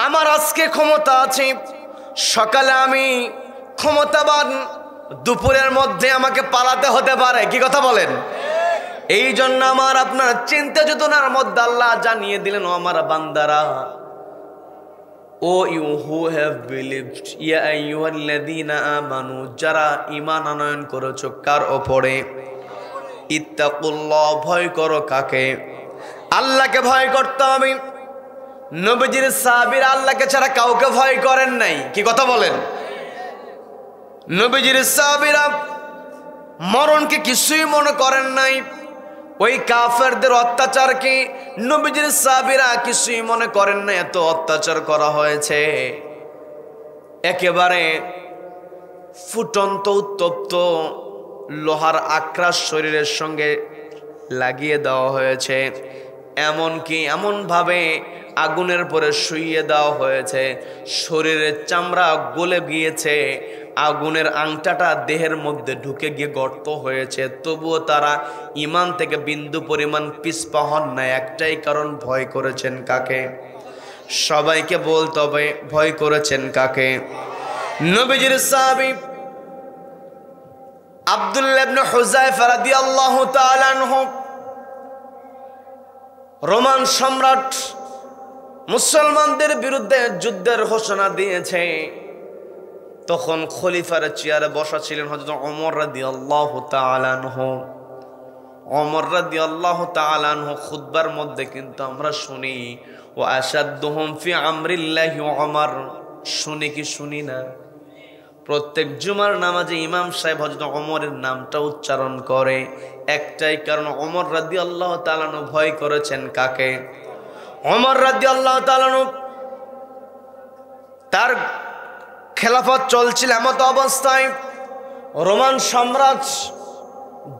আমার আজকে ক্ষমতা আছে, সকালে আমি ক্ষমতাবান, দুপুরের মধ্যে আমাকে পালাতে হতে পারে। কি কথা বলেন? এই জন্য আমার আপনার চিন্তা চেতনার মধ্যে আল্লাহ জানিয়ে দিলেন, ও আমার বান্দারা, ও ইউ হু হ্যাভ বিলিভড, ইয়া আইয়ুহাল্লাযীনা আমানু, যারা ঈমান আনয়ন করেছো কার ওপরে? ইত্তাকুল্লাহ, ভয় করো কাকে? আল্লাহকে ভয় করতে হবে। নবীজির সাহাবীরা আল্লাহকে ছাড়া কাউকে ভয় করেন নাই। কি কথা বলেন? নবীজির সাহাবীরা মরণকে কিছুই মনে করেন নাই, ওই কাফেরদের অত্যাচারকে নবীজির সাহাবীরা কিছুই মনে করেন না। এত অত্যাচার করা হয়েছে, একেবারে ফুটন্ত উত্তপ্ত লোহার আক্রাস শরীরের সঙ্গে লাগিয়ে দেওয়া হয়েছে, এমনকি এমনভাবে আগুনের পরে শুইয়ে দেওয়া হয়েছে, শরীরের চামড়া গলে গিয়েছে, আগুনের আংটাটা দেহের মধ্যে ঢুকে গিয়ে গর্ত হয়েছে, তবুও তারা ঈমান থেকে বিন্দু পরিমাণ পিছপা হন না। একটাই কারণ, ভয় করেছেন কাকে? সবাইকে বলতে হবে, ভয় করেছেন কাকে? নবীজির সাহাবী আব্দুল্লাহ ইবনে হুযায়ফা রাদিয়াল্লাহু তাআলা আনহু, রোমান সম্রাট মুসলমানদের বিরুদ্ধে যুদ্ধের ঘোষণা দিয়েছে। তখন খলিফার চেয়ারে বসা ছিলেন হযরত ওমর রাদিয়াল্লাহু তাআলা আনহু। ওমর রাদিয়াল্লাহু তাআলা আনহু খুতবার মধ্যে কিন্তু আমরা শুনি, ও আশাদ্দুহুম ফি আমরিল্লাহি ওমর, শুনি কি শুনি না? প্রত্যেক জুমার নামাজে ইমাম সাহেব হযরত ওমরের নামটা উচ্চারণ করে, একটাই কারণ, ওমর রাদিয়াল্লাহু তাআলা আনহু ভয় করেছেন কাকে? ওমর রাদিয়াল্লাহু তাআলা আনহু তার খেলাফত চলছিল, এমত অবস্থায় রোমান সম্রাট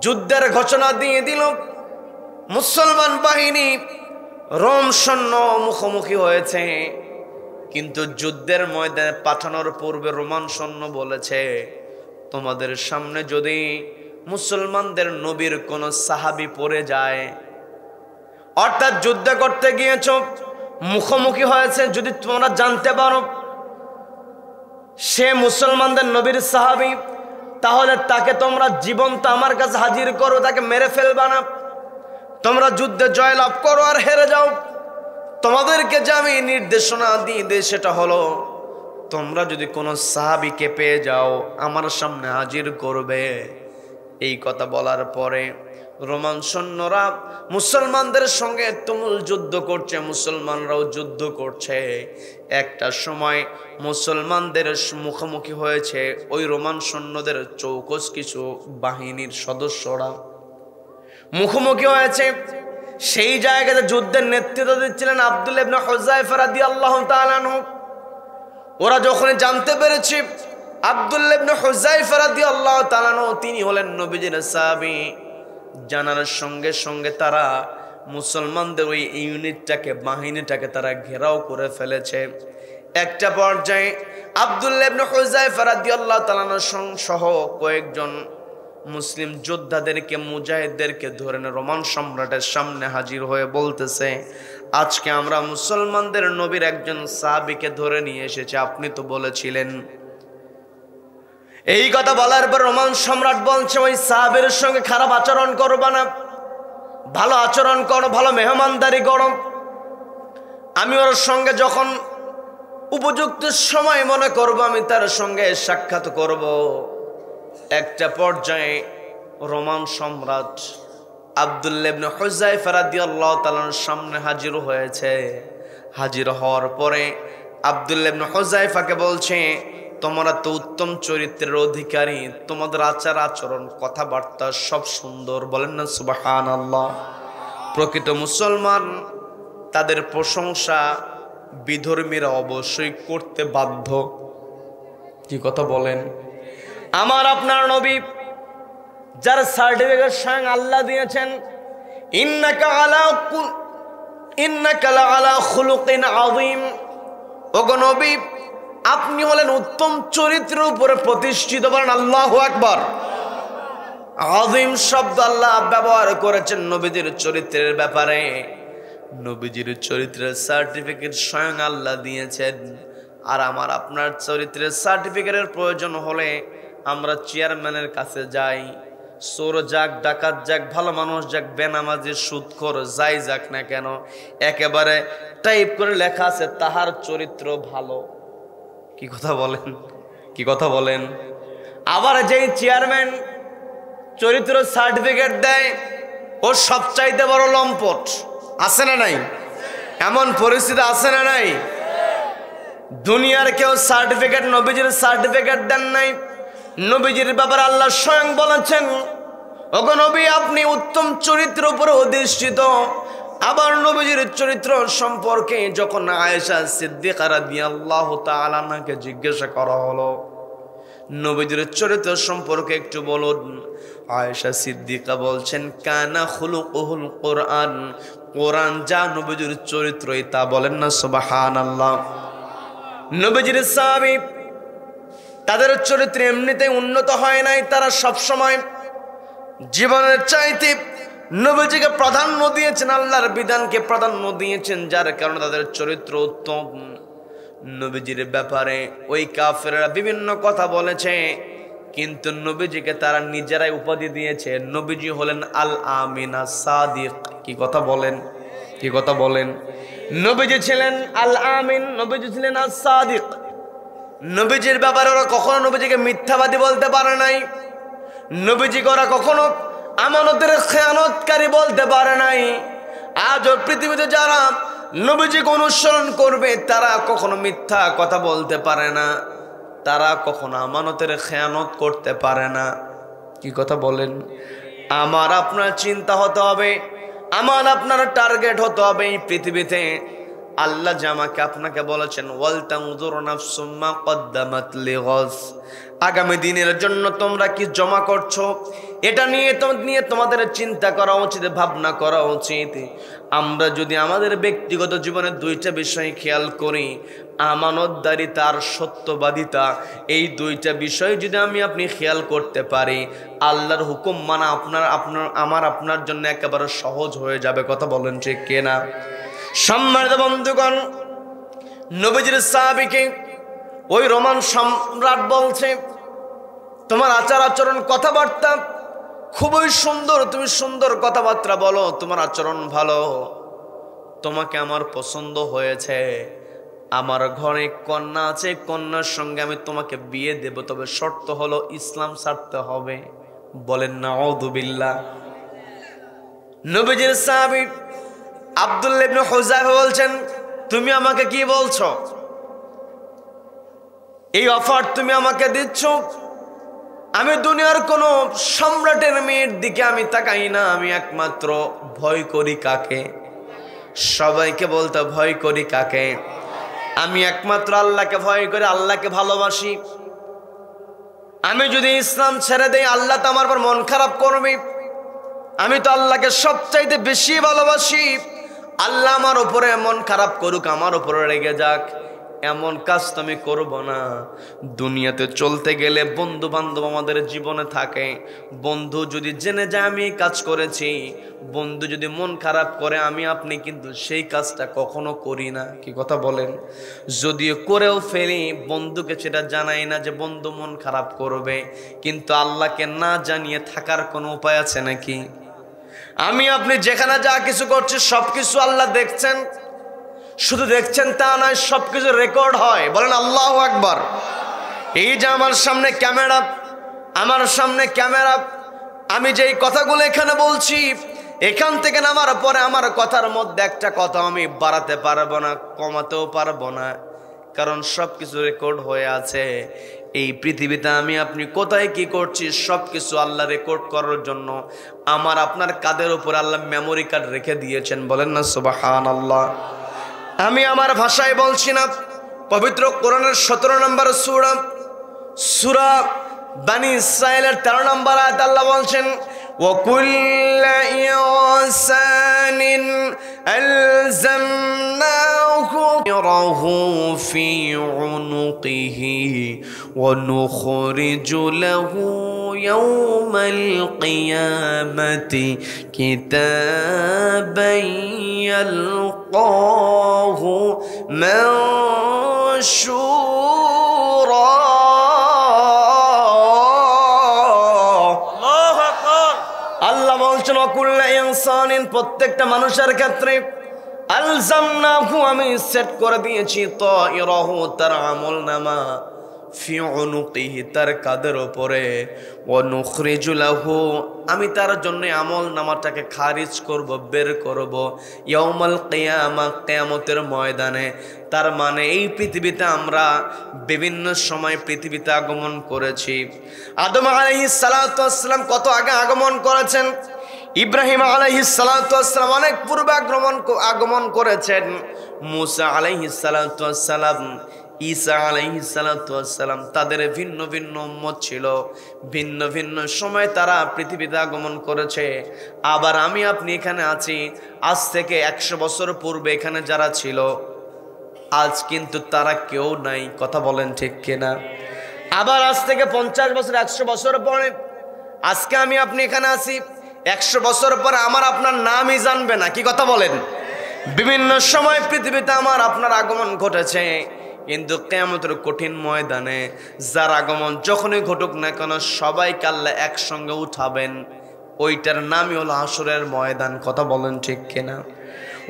যুদ্ধের ঘোষণা দিয়ে দিল। মুসলমান বাহিনী রোম সৈন্য মুখোমুখি হয়েছে, কিন্তু যুদ্ধের ময়দানে পাঠানোর পূর্বে রোমান সৈন্য বলেছে, তোমাদের সামনে যদি মুসলমানদের নবীর কোন সাহাবী পড়ে যায়, অর্থাৎ যুদ্ধ করতে গিয়েছ, মুখোমুখি হয়েছে, যদি তোমরা জানতে পারো সে মুসলমানদের নবীর সাহাবী, তাহলে তাকে তোমরা জীবন্ত আমার কাছে হাজির করো, তাকে মেরে ফেলবা না। তোমরা যুদ্ধে জয়লাভ করো আর হেরে যাও। তোমাদেরকে যে আমি নির্দেশনা দিয়ে দিই সেটা হলো, তোমরা যদি কোনো সাহাবীকে পেয়ে যাও আমার সামনে হাজির করবে। এই কথা বলার পরে রোমান সৈন্যরা মুসলমানদের সঙ্গে তুমুল যুদ্ধ করছে, মুসলমানরাও যুদ্ধ করছে। একটা সময় মুসলমানদের মুখোমুখি হয়েছে ওই রোমান সৈন্যদের চৌকস কিছু বাহিনীর সদস্যরা মুখোমুখি হয়েছে। সেই জায়গাতে যুদ্ধের নেতৃত্ব দিচ্ছিলেন আব্দুল্লাহ ইবনে হুযায়ফা রাদিয়াল্লাহু তাআলা আনহু। ওরা যখন জানতে পেরেছে আব্দুল্লাহ ইবনে হুযায়ফা রাদিয়াল্লাহু তাআলা আনহু তিনি হলেন নবীজির সাহাবী, জানার সঙ্গে সঙ্গে তারা মুসলমানদের ওই ইউনিটটাকে, বাহিনীটাকে তারা ঘেরাও করে ফেলেছে। একটা পর্যায়ে আব্দুল্লাহ ইবনে হুযায়ফা রাদিয়াল্লাহু তাআলা সহ কয়েকজন মুসলিম যোদ্ধাদেরকে, মুজাহিদদেরকে ধরে রোমান সম্রাটের সামনে হাজির হয়ে বলতেছে, আজকে আমরা মুসলমানদের নবীর একজন সাহাবীকে ধরে নিয়ে এসেছি, আপনি তো বলেছিলেন। এই কথা বলার পর রোমান সম্রাট বলছে, ওই সাহাবীর সঙ্গে খারাপ আচরণ করবা না, ভালো আচরণ করো, ভালো মেহমানদারি করো। আমি ওর সঙ্গে যখন উপযুক্ত সময় মনে করব আমি তার সঙ্গে সাক্ষাৎ করব। একটা পর্যায়ে রোমান সম্রাট আব্দুল্লাহ ইবনে হুযায়ফা রাদিয়াল্লাহু তাআলার সামনে হাজির হয়েছে। হাজির হওয়ার পরে আব্দুল্লাহ ইবনে হুযায়ফাকে বলছে, তোমরা তো উত্তম চরিত্রের অধিকারী, তোমাদের আচার আচরণ কথাবার্তা সব সুন্দর, বলেন না সুবহানাল্লাহ। প্রকৃত মুসলমান তাদের প্রশংসা বিধর্মীরা অবশ্যই করতে বাধ্য। কি কথা বলেন? আমার আপনার নবী যার সার্টিফিকেট স্বয়ং আল্লাহ দিয়েছেন, ইন্নাকা আলা খুলুকিন আযীম, ওগো নবী আপনি হলেন উত্তম চরিত্রের উপরে প্রতিষ্ঠিত, বলেন আল্লাহু আকবার। আযীম শব্দ আল্লাহ ব্যবহার করেছেন নবীজির চরিত্রের ব্যাপারে। নবীজির চরিত্রের সার্টিফিকেট স্বয়ং আল্লাহ দিয়েছেন। আর আমার আপনার চরিত্রের সার্টিফিকেটের প্রয়োজন হলে আমরা চেয়ারম্যানের কাছে যাই। চোর যাক, ডাকাত যাক, ভালো মানুষ যাক, বেনামাজি, সুদখোর যাই যাক না কেন, একেবারে টাইপ করে লেখা আছে তাহার চরিত্র ভালো। কি কথা বলেন, কি কথা বলেন? আবার যেই চেয়ারম্যান চরিত্র সার্টিফিকেট দেয় ও সবচাইতে বড় লম্পট, আছে না নাই? এমন পরিস্থিতি আছে না নাই? দুনিয়ার কেউ সার্টিফিকেট, নবীজির সার্টিফিকেট দেন নাই। নবীজির ব্যাপারে আল্লাহ স্বয়ং বলেছেন, ওগো নবী আপনি উত্তম চরিত্রের উপরে অধিষ্ঠিত। আবার নবীজির চরিত্র সম্পর্কে যখন আয়েশা সিদ্দিকা রাদিয়াল্লাহু তাআলা আনহাকে জিজ্ঞাসা করা হলো, নবীজির চরিত্র সম্পর্কে একটু বলুন। আয়েশা সিদ্দিকা বলছেন, কানা খুলুকুহুল কোরআন, কোরআন যা নবীজির চরিত্রই তা। বলেন না সুবহানাল্লাহ। নবীজির সাহাবী তাদের চরিত্র এমনিতেই উন্নত হয় নাই, তারা সব সময় জীবনের চাইতে নবীজিকে প্রাধান্য দিয়েছেন, আল্লাহর বিধানকে প্রাধান্য দিয়েছেন, যার কারণে তাদের চরিত্র উত্তম। নবীজির ব্যাপারে ওই কাফেররা বিভিন্ন কথা বলেছে, কিন্তু নবীজিকে তারা নিজেরাই উপাধি দিয়েছে, নবীজি হলেন আল আমিন সাদিক। কি কথা বলেন, কি কথা বলেন? নবীজি ছিলেন আল আমিন, নবীজি ছিলেন আল সাদিক। নবীজির ব্যাপারে ওরা কখনো নবীজিকে মিথ্যাবাদী বলতে পারে নাই। নবীজিকে ওরা কখনো আমানতের খেয়ানতকারী বলতে পারে নাই। আজও পৃথিবীতে যারা নবীজিকে অনুসরণ করবে তারা কখনো মিথ্যা কথা বলতে পারে না, তারা কখনো আমানতের খেয়ানত করতে পারে না। কি কথা বলেন? আমার আপনার চিন্তা হতে হবে, আমার আপনার টার্গেট হতে হবে এই পৃথিবীতে আল্লাহ জামাকে আপনাকে বলেছেন ওয়াল তানজুর নাফসুম মা কদ্দামাত লিগাস, আগামী দিনের জন্য তোমরা কি জমা করছো এটা নিয়ে তোমাদের চিন্তা করা উচিত, ভাবনা করা উচিত। আমরা যদি আমাদের ব্যক্তিগত জীবনে দুইটা বিষয় খেয়াল করি, আমানতদারিতা আর সত্যবাদিতা, এই দুইটা বিষয় যদি আমি আপনি খেয়াল করতে পারি, আল্লাহর হুকুম মানা আমার আপনার জন্য একেবারে সহজ হয়ে যাবে। কথা বলেন ঠিক কিনা? সম্মানিত বন্ধুগণ, নবীজির সাহাবীকে ওই রোমান সম্রাট বলছে, তোমার আচার আচরণ কথাবার্তা খুবই সুন্দর, তুমি সুন্দর কথাবার্তা বলো, তোমার আচরণ ভালো, তোমাকে আমার পছন্দ হয়েছে। আমার ঘরে কন্যা আছে, কন্যার সঙ্গে আমি তোমাকে বিয়ে দেব, তবে শর্ত হলো ইসলাম ছাড়তে হবে। বলেন নাউযু বিল্লাহ। নবীজির সাহাবী আব্দুল্লাহ ইবনে হুযায়ফা বলছেন, তুমি আমাকে কি বলছো? এই অফার তুমি আমাকে দিচ্ছ? আমি দুনিয়ার কোন সম্রাটের মেয়ের দিকে আমি তাকাই না, আমি একমাত্র ভয় করি কাকে? সবাইকে বলতে ভয় করি কাকে? আমি একমাত্র আল্লাহকে ভয় করি, আল্লাহকে ভালোবাসি। আমি যদি ইসলাম ছেড়ে দেই আল্লাহ তো আমার উপর মন খারাপ করবে। আমি তো আল্লাহকে সবচাইতে বেশি ভালোবাসি। আল্লাহ আমার উপরে মন খারাপ করুক, আমার উপরে রেগে যাক, এমন কাজ তো আমি করব না। দুনিয়াতে চলতে গেলে বন্ধু বান্ধব আমাদের জীবনে থাকে। বন্ধু যদি জেনে যায় আমি এই কাজ করেছি, বন্ধু যদি মন খারাপ করে, আমি আপনি কিন্তু সেই কাজটা কখনো করি না। কি কথা বলেন? যদিও করেও ফেলি, বন্ধুকে সেটা জানাই না যে বন্ধু মন খারাপ করবে। কিন্তু আল্লাহকে না জানিয়ে থাকার কোনো উপায় আছে নাকি? আমি আপনি যেখানে যা কিছু করছি সবকিছু আল্লাহ দেখছেন। শুধু দেখছেন তা নয়, সবকিছু রেকর্ড হয়। বলেন আল্লাহু আকবার। এই যে আমার সামনে ক্যামেরা, আমি যেই কথাগুলো এখানে বলছি, এখান থেকে নামার পরে আমার কথার মধ্যে একটা কথা আমি বাড়াতে পারবো না, কমাতেও পারবো না, কারণ সবকিছু রেকর্ড হয়ে আছে। এই পৃথিবীতে আমি আপনি কোথায় কি করছি সবকিছু আল্লাহ রেকর্ড করার জন্য আমার আপনার কাদের উপর আল্লাহ মেমোরি কার্ড রেখে দিয়েছেন। বলেন না সুবহানাল্লাহ। আমি আমার ভাষায় বলছি না, পবিত্র কোরআনের 17 নম্বর সূরা বানি ইসরাঈলের 13 নম্বর আয়াত আল্লাহ বলছেন, ওয়াকুল্লা ইনসানিন আলজামনাহু রাহু ফি উনুকিহি ওয়া নুখরিজু লাহু ইয়াউমাল কিয়ামাতি কিতাবান ইয়ালকাহু মানশুরা। আল্লাহু আকবার। আল্লাহ বলছেন কুল্লু ইনসানিন, প্রত্যেকটা মানুষের ক্ষেত্রে আলজামনাহু, আমি সেট করে দিয়েছি তাইরাহু, তার আমলনামা ফি উনুকিহি, তার কাঁধের উপরে, ওয়া নুখরিজু লাহু, আমি তার জন্য আমলনামাটাকে খারিজ করব, বের করব ইয়াউমাল কিয়ামা, কিয়ামতের ময়দানে। তার মানে এই পৃথিবীতে আমরা বিভিন্ন সময় পৃথিবীতে আগমন করেছি। আদম আলাইহিস সালাতু ওয়াস সালাম কত আগে আগমন করেছেন, ইব্রাহিম আলাইহিস সালাতু ওয়াস সালাম অনেক পূর্বে আগমন করেছেন, মুসা আলাইহিস সালাতু ওয়াস সালাম, ঈসা আলাইহিস সালাতু ওয়াস সালাম, তাদের ভিন্ন ভিন্ন উম্মত ছিল, ভিন্ন ভিন্ন সময় তারা পৃথিবীতে আগমন করেছে। আবার আমি আপনি এখানে আছি, আজ থেকে 100 বছর পূর্বে এখানে যারা ছিল আজ কিন্তু তারা কেউ নাই, কথা বলেন ঠিক কিনা? আবার আজ থেকে 50 বছর 100 বছর পরে আজকে আমি আপনি এখানে আছি, 100 বছর পরে আমার আপনার নামই জানবে না, কি কথা বলেন? বিভিন্ন সময় পৃথিবীতে আমার আপনার আগমন ঘটেছে, কিন্তু কিয়ামতের কঠিন ময়দানে যার আগমন যখনই ঘটুক না কেন সবাইকে আল্লাহ একসঙ্গে উঠাবেন, ওইটার নামই হলো হাসরের ময়দান, কথা বলেন ঠিক কিনা?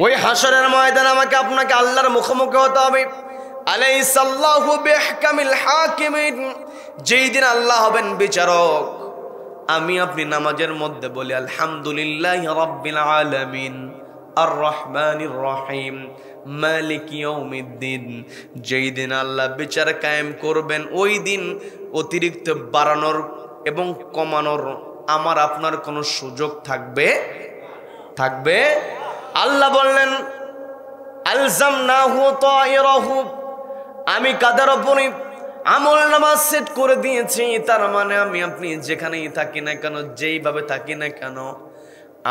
ওই হাসরের ময়দান আমাকে আপনাকে আল্লাহর মুখোমুখি হতে হবে। আলাইসাল্লাহু বিহকামিল হাকিমিন, যেই দিন আল্লাহ হবেন বিচারক, আমি আপনি নামাজের মধ্যে বলি আলহামদুলিল্লাহি রাব্বিল আলামিন আর রহমানির রহিম মালিক ইয়াউমিদ্দিন। যেই দিন আল্লাহ বিচার কায়েম করবেন, ওই দিন অতিরিক্ত বাড়ানোর এবং কমানোর আমার আপনার কোনো সুযোগ থাকবে? আল্লাহ বললেন আলজামনাহু তাইরাহু, আমি কাদের উপরে আমল নামাজ সেট করে দিয়েছি। তার মানে আমি আপনি যেখানেই থাকি না কেন, যেইভাবে থাকি না কেন,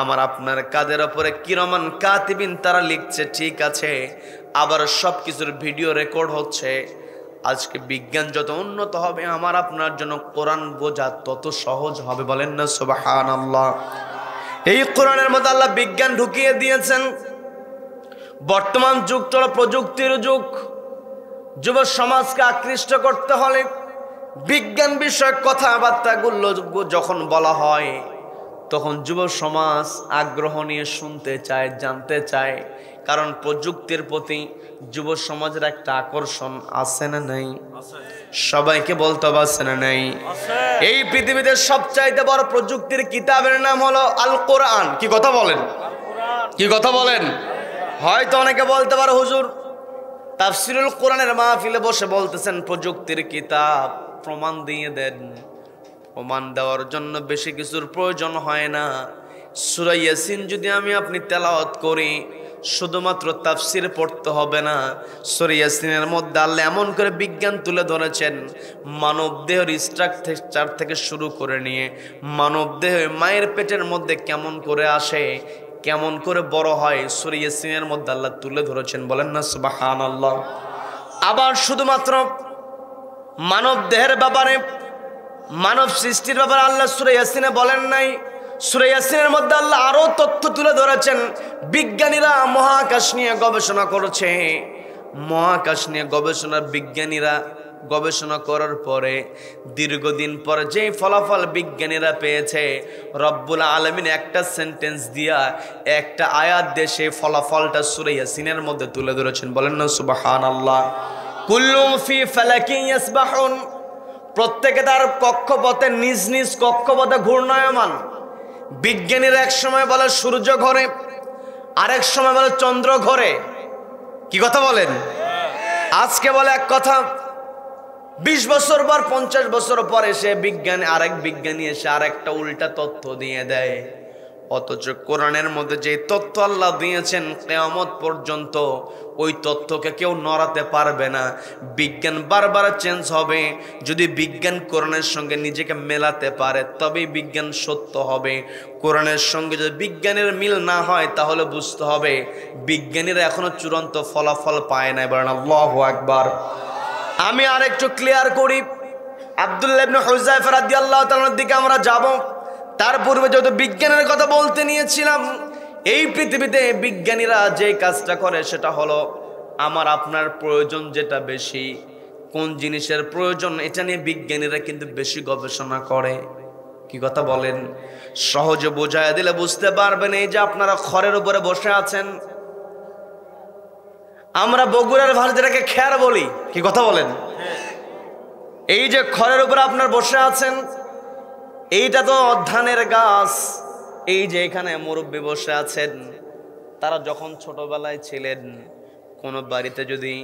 আমার আপনার কাদের উপরে কিরামান কাতিবিন, তারা লিখছে, ঠিক আছে। আবার সব কিছুর ভিডিও রেকর্ড হচ্ছে। আজকে বিজ্ঞান যত উন্নত হবে আমার আপনার জন্য কোরআন বোঝা তত সহজ হবে, বলেন না সুবহানাল্লাহ। এই কোরআনের মধ্যে আল্লাহ বিজ্ঞান ঢুকিয়ে দিয়েছেন। বর্তমান যুগটা হলো প্রযুক্তির যুগ। যুব সমাজকে আকৃষ্ট করতে হলে বিজ্ঞান বিষয়ক কথাবার্তাগুলো যখন বলা হয় তখন যুব সমাজ আগ্রহ নিয়ে শুনতে চায়, জানতে চায়, কারণ প্রযুক্তির প্রতি যুব সমাজের একটা আকর্ষণ আছে না নাই? সবাইকে বলতে হবে আছে না নাই? এই পৃথিবীতে সবচাইতে বড় প্রযুক্তির কিতাবের নাম হলো আল কোরআন। কি কথা বলেন? কি কথা বলেন? হয়তো অনেকে বলতে পারে হুজুর তাফসিরুল কোরআনের মাহফিলে বসে বলতেছেন প্রযুক্তির কিতাব, প্রমাণ দিয়ে দেন। প্রমাণ দেওয়ার জন্য বেশি কিছুর প্রয়োজন হয় না। সূরা ইয়াসিন যদি আমি আপনি তেলাওয়াত করি, শুধুমাত্র তাফসির পড়তে হবে না। সূরা ইয়াসিনের মধ্যে আল্লাহ এমন করে বিজ্ঞান তুলে ধরেছেন, মানব দেহের স্ট্রাকচার থেকে শুরু করে নিয়ে মানব দেহ মায়ের পেটের মধ্যে কেমন করে আসে, কেমন করে বড় হয়, সূরা ইয়াসিনের মধ্যে আল্লাহ তুলে ধরেছেন, বলেন না সুবহানাল্লাহ। আবার শুধুমাত্র মানব দেহের ব্যাপারে, মানব সৃষ্টির ব্যাপারে আল্লাহ সূরা ইয়াসিনে বলেন নাই। সূরা ইয়াসিনের মধ্যে আল্লাহ আরো তথ্য তুলে ধরেছেন। বিজ্ঞানীরা মহাকাশ নিয়ে গবেষণা করছে, মহাকাশ নিয়ে বিজ্ঞানীরা গবেষণা করার পরে দীর্ঘদিন পরে যে ফলাফল বিজ্ঞানীরা পেয়েছে, রব্বুল আলামিন একটা সেন্টেন্স দিয়া, একটা আয়াত দিয়ে সেই ফলাফলটা সূরা ইয়াসিনের মধ্যে তুলে ধরেছেন, বলেন না সুবহানাল্লাহ। কুল্লুম ফি ফালাকিন ইয়াসবাহুন, প্রত্যেকে তার কক্ষপথে নিজ নিজ কক্ষপথে ঘূর্ণায়মান। বিজ্ঞানীরা এক সময় বলে সূর্য ঘোরে, আরেক সময় বলে চন্দ্র ঘোরে। কি কথা বলেন? আজকে বলে এক কথা, 20 বছর পর 50 বছর পর এসে আরেক বিজ্ঞানী এসে আরেকটা উল্টা তথ্য দিয়ে দেয়। অথচ কোরআনের মধ্যে যে তথ্য আল্লাহ দিয়েছেন কিয়ামত পর্যন্ত ওই তথ্যকে কেউ নড়াতে পারবে না। বিজ্ঞান বারবার চেঞ্জ হবে। যদি বিজ্ঞান কোরআনের সঙ্গে নিজেকে মেলাতে পারে তবেই বিজ্ঞান সত্য হবে। কোরআনের সঙ্গে যদি বিজ্ঞানের মিল না হয় তাহলে বুঝতে হবে বিজ্ঞানীরা এখনো চূড়ান্ত ফলাফল পায় নাই। বলেন আল্লাহু আকবার। আমি আরেকটু ক্লিয়ার করি, আব্দুল্লাহ ইবনে হুযায়ফা রাদিয়াল্লাহু তাআলার দিকে আমরা যাব। তার পূর্বে যত বিজ্ঞানের কথা বলতে নিয়েছিলাম, এই পৃথিবীতে বিজ্ঞানীরা যে কাজটা করে সেটা হলো আমার আপনার প্রয়োজন যেটা বেশি, কোন জিনিসের প্রয়োজন এটা নিয়ে বিজ্ঞানীরা কিন্তু বেশি গবেষণা করে। কি কথা বলেন? সহজে বোঝায় দিলে বুঝতে পারবেন। এই যে আপনারা খড়ের উপরে বসে আছেন, আমরা বগুড়ার ভাষায় যেটাকে খের বলি। কি কথা বলেন? এই যে খড়ের উপরে আপনার বসে আছেন, এইটা তো ধানের গাছ। এই যে এখানে মুরব্বী বসে আছেন, তারা যখন ছোটবেলায় ছিলেন কোনো বাড়িতে যদি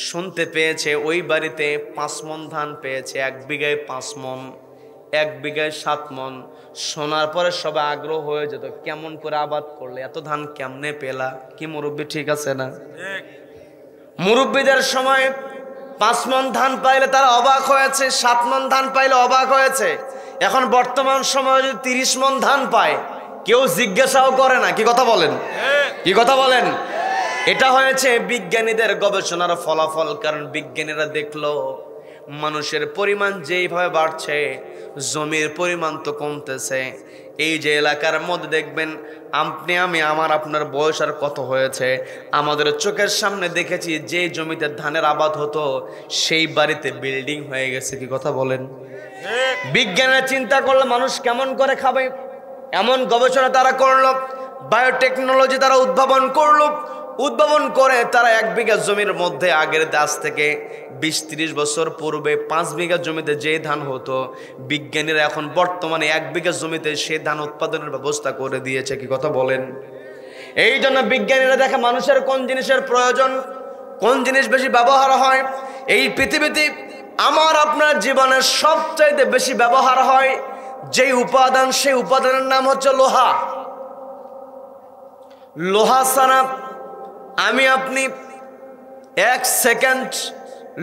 শুনতে পেয়েছে ওই বাড়িতে 5 মণ ধান পেয়েছে, 1 বিঘায় 5 মণ, 1 বিঘায় 7 মণ, শোনার পরে সবাই আগ্রহ হয়ে যেত কেমন করে আবাদ করলে, এত ধান কেমনে পেলা? কি মুরব্বী ঠিক আছে না? মুরব্বীদের সময় 5 মণ ধান পাইলে তারা অবাক হয়েছে, 7 মণ ধান পাইলে অবাক হয়েছে। এখন বর্তমান সময়ে যদি 30 মণ ধান পায় কেউ জিজ্ঞাসাও করে না। কি কথা বলেন? কি কথা বলেন? এটা হয়েছে বিজ্ঞানীদের গবেষণার ফলাফল। কারণ বিজ্ঞানীরা দেখলো মানুষের পরিমাণ যেইভাবে বাড়ছে জমির পরিমাণ তো কমতেছে। এই যে এলাকার মধ্যে দেখবেন আপনি আমি আমার আপনার বয়স আর কত হয়েছে, আমাদের চোখের সামনে দেখেছি যে জমিতে ধানের আবাদ হতো সেই বাড়িতে বিল্ডিং হয়ে গেছে। কি কথা বলেন? বিজ্ঞানীরা চিন্তা করলো মানুষ কেমন করে খাবে, এমন গবেষণা তারা করলো, বায়োটেকনোলজি তারা উদ্ভাবন করলো। উদ্ভাবন করে তারা 1 বিঘা জমির মধ্যে আগের আজ থেকে 20-30 বছর পূর্বে 5 বিঘা জমিতে যে ধান হতো, বিজ্ঞানীরা এখন বর্তমানে 1 বিঘা জমিতে সে ধান উৎপাদনের ব্যবস্থা করে দিয়েছে। কি কথা বলেন? এই জন্য বিজ্ঞানীরা দেখে মানুষের কোন জিনিসের প্রয়োজন, কোন জিনিস বেশি ব্যবহার হয়। এই পৃথিবীতে আমার আপনার জীবনের সবচাইতে বেশি ব্যবহার হয় যেই উপাদান, সেই উপাদানের নাম হচ্ছে লোহা। লোহা ছাড়া আমি আপনি 1 সেকেন্ড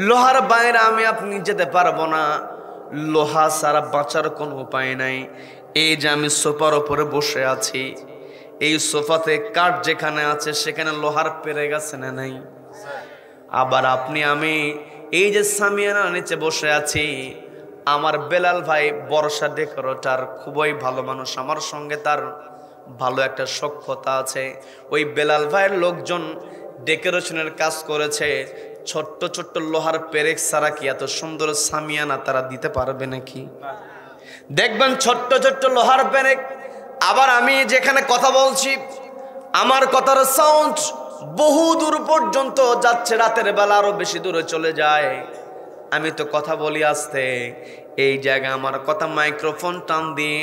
লোহার বাইরে আমি আপনি যেতে পারবো না। লোহা ছাড়া বাঁচার কোনো উপায় নাই। এই যে আমি সোফার উপরে বসে আছি, এই সোফাতে কাঠ যেখানে আছে সেখানে লোহার পেরে গেছে না নাই? আবার আপনি আমি এই যে সামিয়ানার নিচে বসে আছি, আমার বেলাল ভাই বর্ষা ডেকোরেটর, খুবই ভালো মানুষ, আমার সঙ্গে তার ভালো একটা সখ্যতা আছে। ওই বেলাল ভাইয়ের লোকজন ডেকোরেশনের কাজ করেছে। ছোট্ট ছোট্ট লোহার পেরেক ছাড়া কি এত সুন্দর সামিয়ানা তারা দিতে পারবে নাকি? দেখবেন ছোট্ট ছোট্ট লোহার পেরেক। আবার আমি যেখানে কথা বলছি আমার কথার সাউন্ড বহু দূর পর্যন্ত যাচ্ছে, রাতের বেলা আরো বেশি দূরে চলে যায়। আমি তো কথা বলি আস্তে, এই জায়গায় আমার কথা মাইক্রোফোন টান দিয়ে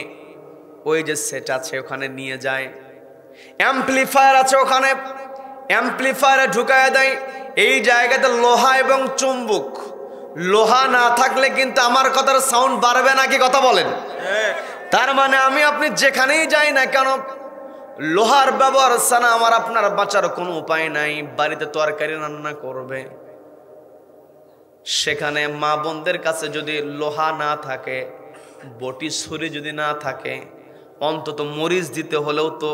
ওই যে সেট আছে ওখানে নিয়ে যায়, অ্যাম্পলিফায়ার আছে ওখানে, অ্যাম্পলিফায়ারে ঢুকায় দেয়। এই জায়গাতে লোহা এবং চুম্বক, লোহা না থাকলে কিন্তু আমার কথার সাউন্ড বাড়বে না। কি কথা বলেন? তার মানে আমি আপনি যেখানেই যাই না কেন লোহার ব্যবহার ছাড়া আমার আপনার বাঁচার কোনো উপায় নাই। বাড়িতে তরকারি রান্না করবে, সেখানে মা বোনদের কাছে যদি লোহা না থাকে, বটি ছুরি যদি না থাকে, অন্তত মরিচ দিতে হলেও তো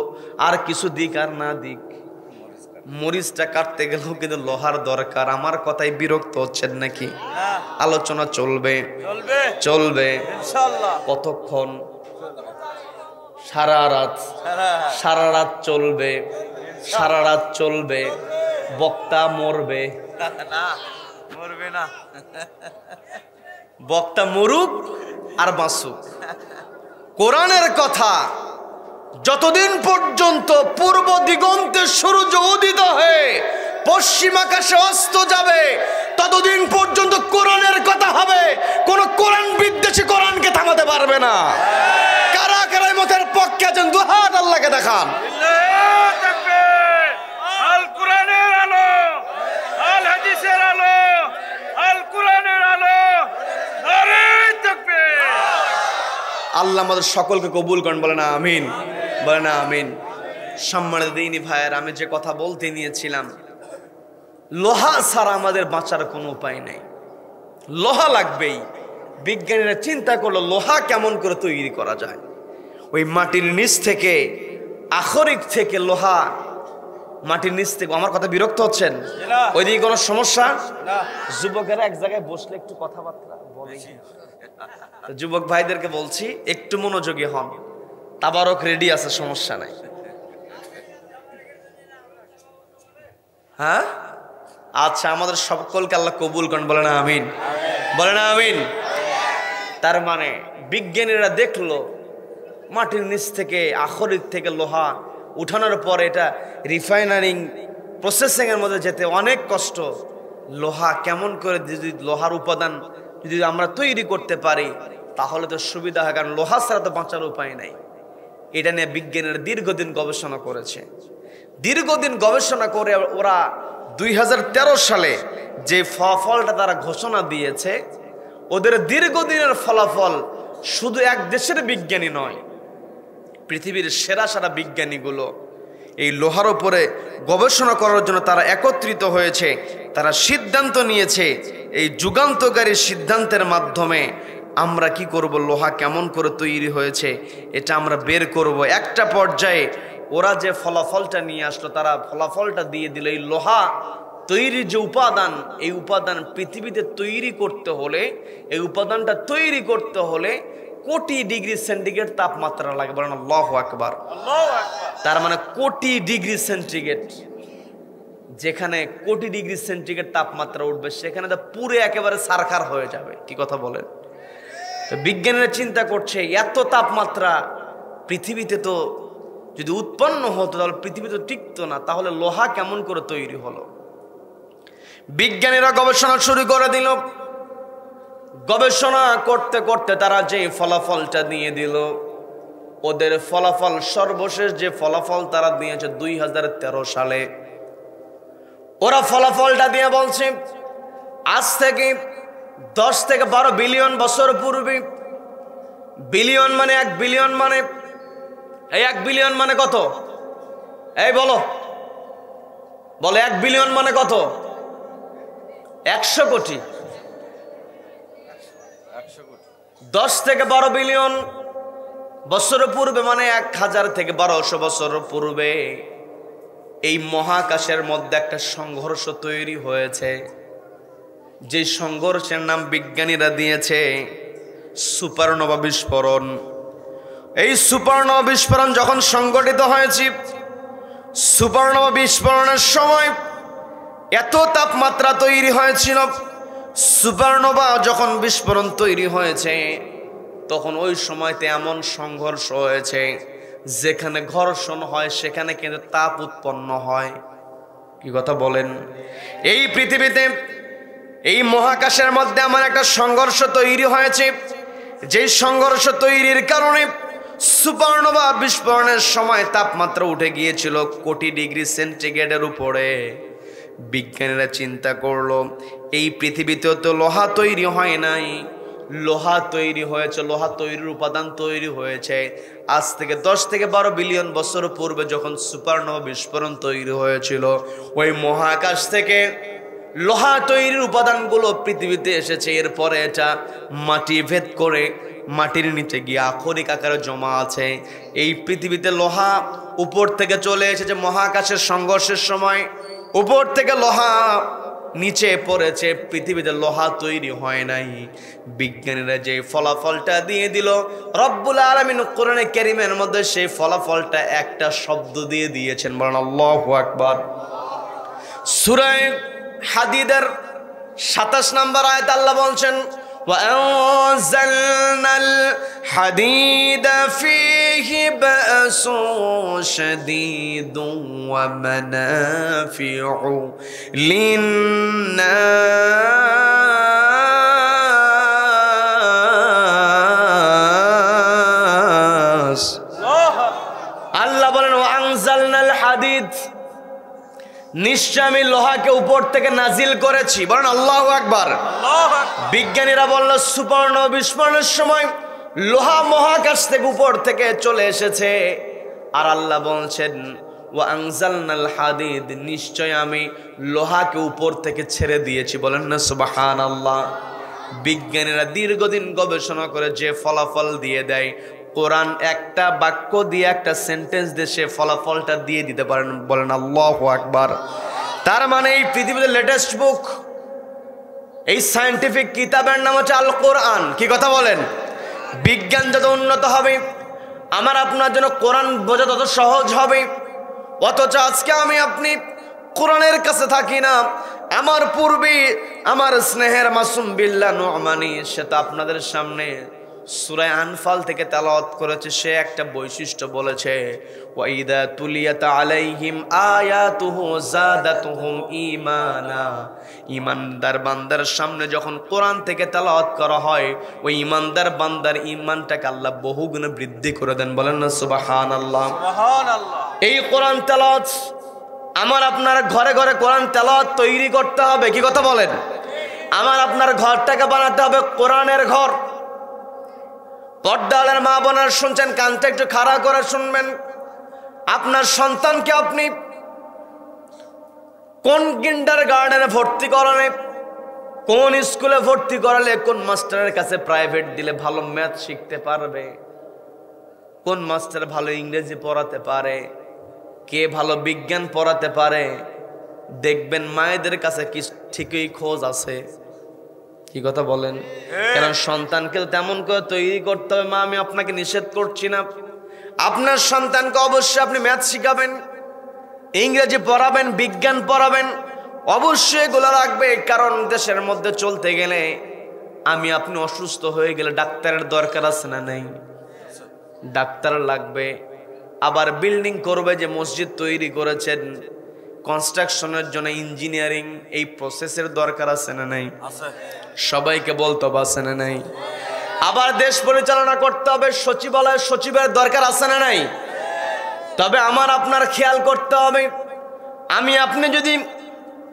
আর কিছু দিক আর না দিক, মরিচটা কাটতে গেলেও কিন্তু লোহার দরকার। আমার কথাই বিরক্ত হচ্ছেন নাকি? আলোচনা চলবে চলবে ইনশাআল্লাহ। কতক্ষণ? সারা রাত, সারা রাত চলবে, সারা রাত চলবে। বক্তা মরবে না, মরবে না, বক্তা মরুক আর বাঁচুক। কোরআনের কথা যতদিন পর্যন্ত পূর্ব দিগন্তে সূর্য উদিত হয়ে পশ্চিম আকাশে অস্ত যাবে ততদিন পর্যন্ত কোরআনের কথা হবে। কোন কোরআন বিদ্বেষী কোরআনকে থামাতে পারবে না। কারা কারা মতের পক্ষে আছেন দুহাত আল্লাহকে দেখান। আল কোরআনের আলো, আল হাদিসের আলো, আল কোরআনের আলো, নারে তাকবীর। আল্লাহ আমাদের সকলকে কবুল করেন, বলে না আমিন, বলে না আমিন। সম্মানিত দিনী ভাইয়ের, আমি যে কথা বলতে নিয়েছিলাম, লোহা ছাড়া আমাদের বাঁচার কোনো উপায় নেই, লোহা লাগবেই। বিজ্ঞানীরা চিন্তা করলো লোহা কেমন করে তৈরি করা যায়। ওই মাটির নিচ থেকে, আখরিক থেকে লোহা মাটির নিচ থেকে। আমার কথা বিরক্ত হচ্ছেন? ওইদিকে কোনো সমস্যা? যুবকেরা এক জায়গায় বসলে একটু কথাবার্তা যুবক ভাইদেরকে বলছি একটু মনোযোগী হন, তাবারক রেডি আছে, সমস্যা নাই। হ্যাঁ আচ্ছা, আমাদের সকলকে আল্লাহ কবুল করেন, বলে না আমিন, বলে না আমিন। তার মানে বিজ্ঞানীরা দেখলো মাটির নিচ থেকে, আখরিক থেকে লোহা উঠানোর পর এটা রিফাইনারিং প্রসেসিং এর মধ্যে যেতে অনেক কষ্ট। লোহা কেমন করে, যদি লোহার উপাদান যদি আমরা তৈরি করতে পারি তাহলে তো সুবিধা হয়, কারণ লোহা ছাড়া তো বাঁচার উপায় নাই। এটা নিয়ে বিজ্ঞানীরা দীর্ঘদিন গবেষণা করেছে। দীর্ঘদিন গবেষণা করে ওরা 2013 সালে যে ফলাফলটা তারা ঘোষণা দিয়েছে, ওদের দীর্ঘদিনের ফলাফল শুধু এক দেশের বিজ্ঞানী নয়, পৃথিবীর সেরা সেরা বিজ্ঞানীগুলো এই লোহার উপরে গবেষণা করার জন্য তারা একত্রিত হয়েছে। তারা সিদ্ধান্ত নিয়েছে এই যুগান্তকারী সিদ্ধান্তের মাধ্যমে আমরা কি করব, লোহা কেমন করে তৈরি হয়েছে এটা আমরা বের করব। একটা পর্যায়ে ওরা যে ফলাফলটা নিয়ে আসলো, তারা ফলাফলটা দিয়ে দিল এই লোহা তৈরির যে উপাদান, এই উপাদান পৃথিবীতে তৈরি করতে হলে, এই উপাদানটা তৈরি করতে হলে কোটি ডিগ্রি সেন্টিগ্রেড তাপমাত্রা লাগে। বলেন আল্লাহু আকবার। তার মানে কোটি ডিগ্রি সেন্টিগ্রেড, যেখানে কোটি ডিগ্রি সেন্টিগ্রেড তাপমাত্রা উঠবে সেখানে তো পুরো একেবারে সারখার হয়ে যাবে। কি কথা বলেন? তো বিজ্ঞানীরা চিন্তা করছে এত তাপমাত্রা পৃথিবীতে তো যদি উৎপন্ন হতো তাহলে পৃথিবী তো টিকতো না, তাহলে লোহা কেমন করে তৈরি হলো? বিজ্ঞানীরা গবেষণা শুরু করে দিল। গবেষণা করতে করতে তারা যে ফলাফলটা দিয়ে দিল, ওদের ফলাফল সর্বশেষ যে ফলাফল তারা দিয়েছে 2013 সালে, ওরা ফলাফলটা দিয়ে বলছে আজ থেকে 10 থেকে 12 বিলিয়ন বছর পূর্বে, বিলিয়ন মানে 1 বিলিয়ন মানে, এই 1 বিলিয়ন মানে কত? এই বলো, বলো 1 বিলিয়ন মানে কত? 100 কোটি। 10 থেকে 12 বিলিয়ন বছর পূর্বে মানে 1000 থেকে 1200 বছর পূর্বে এই মহাকাশের মধ্যে একটা সংঘর্ষ তৈরি হয়েছে, যে সংঘর্ষের নাম বিজ্ঞানীরা দিয়েছে সুপারনোভা বিস্ফোরণ। এই সুপারনোভা বিস্ফোরণ যখন সংঘটিত হয়েছে, সুপারনোভা বিস্ফোরণের সময় এত তাপমাত্রা তৈরি হয়েছিল, সুপারনোভা যখন বিস্ফোরণ তৈরি হয়েছে তখন ওই সময়তে এমন সংঘর্ষ হয়েছে যেখানে ঘর্ষণ হয় সেখানে কিন্তু তাপ উৎপন্ন হয়। কি কথা বলেন? এই পৃথিবীতে এই মহাকাশের মধ্যে এমন একটা সংঘর্ষ তৈরি হয়েছে, যে সংঘর্ষ তৈরির কারণে সুপারনোভা বিস্ফোরণের সময় তাপমাত্রা উঠে গিয়েছিল কোটি ডিগ্রি সেন্টিগ্রেডের উপরে। বিজ্ঞানীরা চিন্তা করলো এই পৃথিবীতেও তো লোহা তৈরি হয় নাই, লোহা তৈরি হয়েছে, লোহা তৈরির উপাদান তৈরি হয়েছে আজ থেকে 10 থেকে 12 বিলিয়ন বছর পূর্বে যখন সুপারনোভা বিস্ফোরণ তৈরি হয়েছিল। ওই মহাকাশ থেকে লোহা তৈরির উপাদানগুলো পৃথিবীতে এসেছে, এরপরে এটা মাটি ভেদ করে মাটির নিচে গিয়ে আখরিক আকারে জমা আছে। এই পৃথিবীতে লোহা উপর থেকে চলে এসেছে মহাকাশের সংঘর্ষের সময়, উপর থেকে লোহা নিচে পড়েছে, পৃথিবীতে লোহা তৈরি হয় নাই। বিজ্ঞানীরা যে ফলাফলটা দিয়ে দিল, রব্বুল আলামিন কোরআনে কারীমের মধ্যে সেই ফলাফলটা একটা শব্দ দিয়ে দিয়েছেন। বলেন আল্লাহু আকবার। সূরা হাদীদের 27 নম্বর আয়াত আল্লাহ বলছেন وأنزلنا الحديد فيه بأس شديد ومنافع للناس আল্লাহ বলেন وأنزلنا الحديد, নিশ্চয় আমি লোহাকে উপর থেকে নাজিল করেছি। বলেন আল্লাহু আকবার। বিজ্ঞানীরা বলল সুপারনোভা বিস্ফোরণের সময় লোহা মহাকাশ থেকে উপর থেকে চলে এসেছে, আর আল্লাহ বলছেন ওয়া আনজালনাল হাদিদ, নিশ্চয় আমি লোহাকে উপর থেকে ছেড়ে দিয়েছি। বলেন না সুবহানাল্লাহ। বিজ্ঞানীরা দীর্ঘদিন গবেষণা করে যে ফলাফল দিয়ে দেয়, কোরআন একটা বাক্য দিয়ে একটা সেন্টেন্স দিয়ে সে ফলাফলটা দিয়ে দিতে পারেন। বলেন আল্লাহু আকবার। তার মানে এই পৃথিবীতে লেটেস্ট বুক, এই সায়েন্টিফিক কিতাবের নাম হচ্ছে আল কোরআন। কি কথা বলেন? বিজ্ঞান যত উন্নত হবে আমার আপনার জন্য কোরআন বোঝা তত সহজ হবে। অথচ আজকে আমি আপনি কোরআনের কাছে থাকি না। আমার পূর্বে আমার স্নেহের মাসুম বিল্লাহ নুমানি সে তো আপনাদের সামনে সূরা আনফাল থেকে তেলাওয়াত করেছে। সে একটা বৈশিষ্ট্য বলেছে, ওয়াইদা তুলিয়াত আলাইহিম আয়াতুহু যাদাতুহুম ঈমানা। ঈমানদার বান্দার সামনে যখন কোরআন থেকে তেলাওয়াত করা হয় ওই ঈমানদার বান্দার ঈমানটাকে আল্লাহ বহুগুণে বৃদ্ধি করে দেন। বলেন না সুবহানাল্লাহ। সুবহানাল্লাহ। এই কোরআন তেলাওয়াত আমার আপনার ঘরে ঘরে কোরআন তেলাওয়াত তৈরি করতে হবে। কি কথা বলেন? আমার আপনার ঘরটাকে বানাতে হবে কোরআনের ঘর। পর্দালের মা বোনের শুনছেন, কানটা একটু খাড়া করে শুনবেন। আপনার সন্তানকে আপনি কোন কিন্ডারগার্টেনে ভর্তি করালে, কোন স্কুলে ভর্তি করালে, কোন মাস্টারের কাছে প্রাইভেট দিলে ভালো ম্যাথ শিখতে পারবে, কোন মাস্টার ভালো ইংরেজি পড়াতে পারে, কে ভালো বিজ্ঞান পড়াতে পারে, দেখবেন মায়েদের কাছে কি ঠিকই খোঁজ আছে। কি কথা বলেন? কারণ সন্তানকে তেমন করে তৈরি করতে হবে। মা আমি আপনাকে নিষেধ করছি না, আপনার সন্তানকে অবশ্যই আপনি ম্যাথ শিখাবেন, ইংরেজি পড়াবেন, বিজ্ঞান পড়াবেন, অবশ্যই এগুলো রাখবে। কারণ দেশের মধ্যে চলতে গেলে আমি আপনি অসুস্থ হয়ে গেলে ডাক্তারের দরকার আছে না নেই? ডাক্তার লাগবে। আবার বিল্ডিং করবে, যে মসজিদ তৈরি করেছেন কনস্ট্রাকশনের জন্য ইঞ্জিনিয়ারিং এই প্রসেসের দরকার আছে না নাই? সবাইকে বলতে হবে আছে না নাই? আবার দেশ পরিচালনা করতে হবে, সচিবালয়ের সচিবের দরকার আছে না নাই? তবে আমার আপনার খেয়াল করতে হবে, আমি আপনি যদি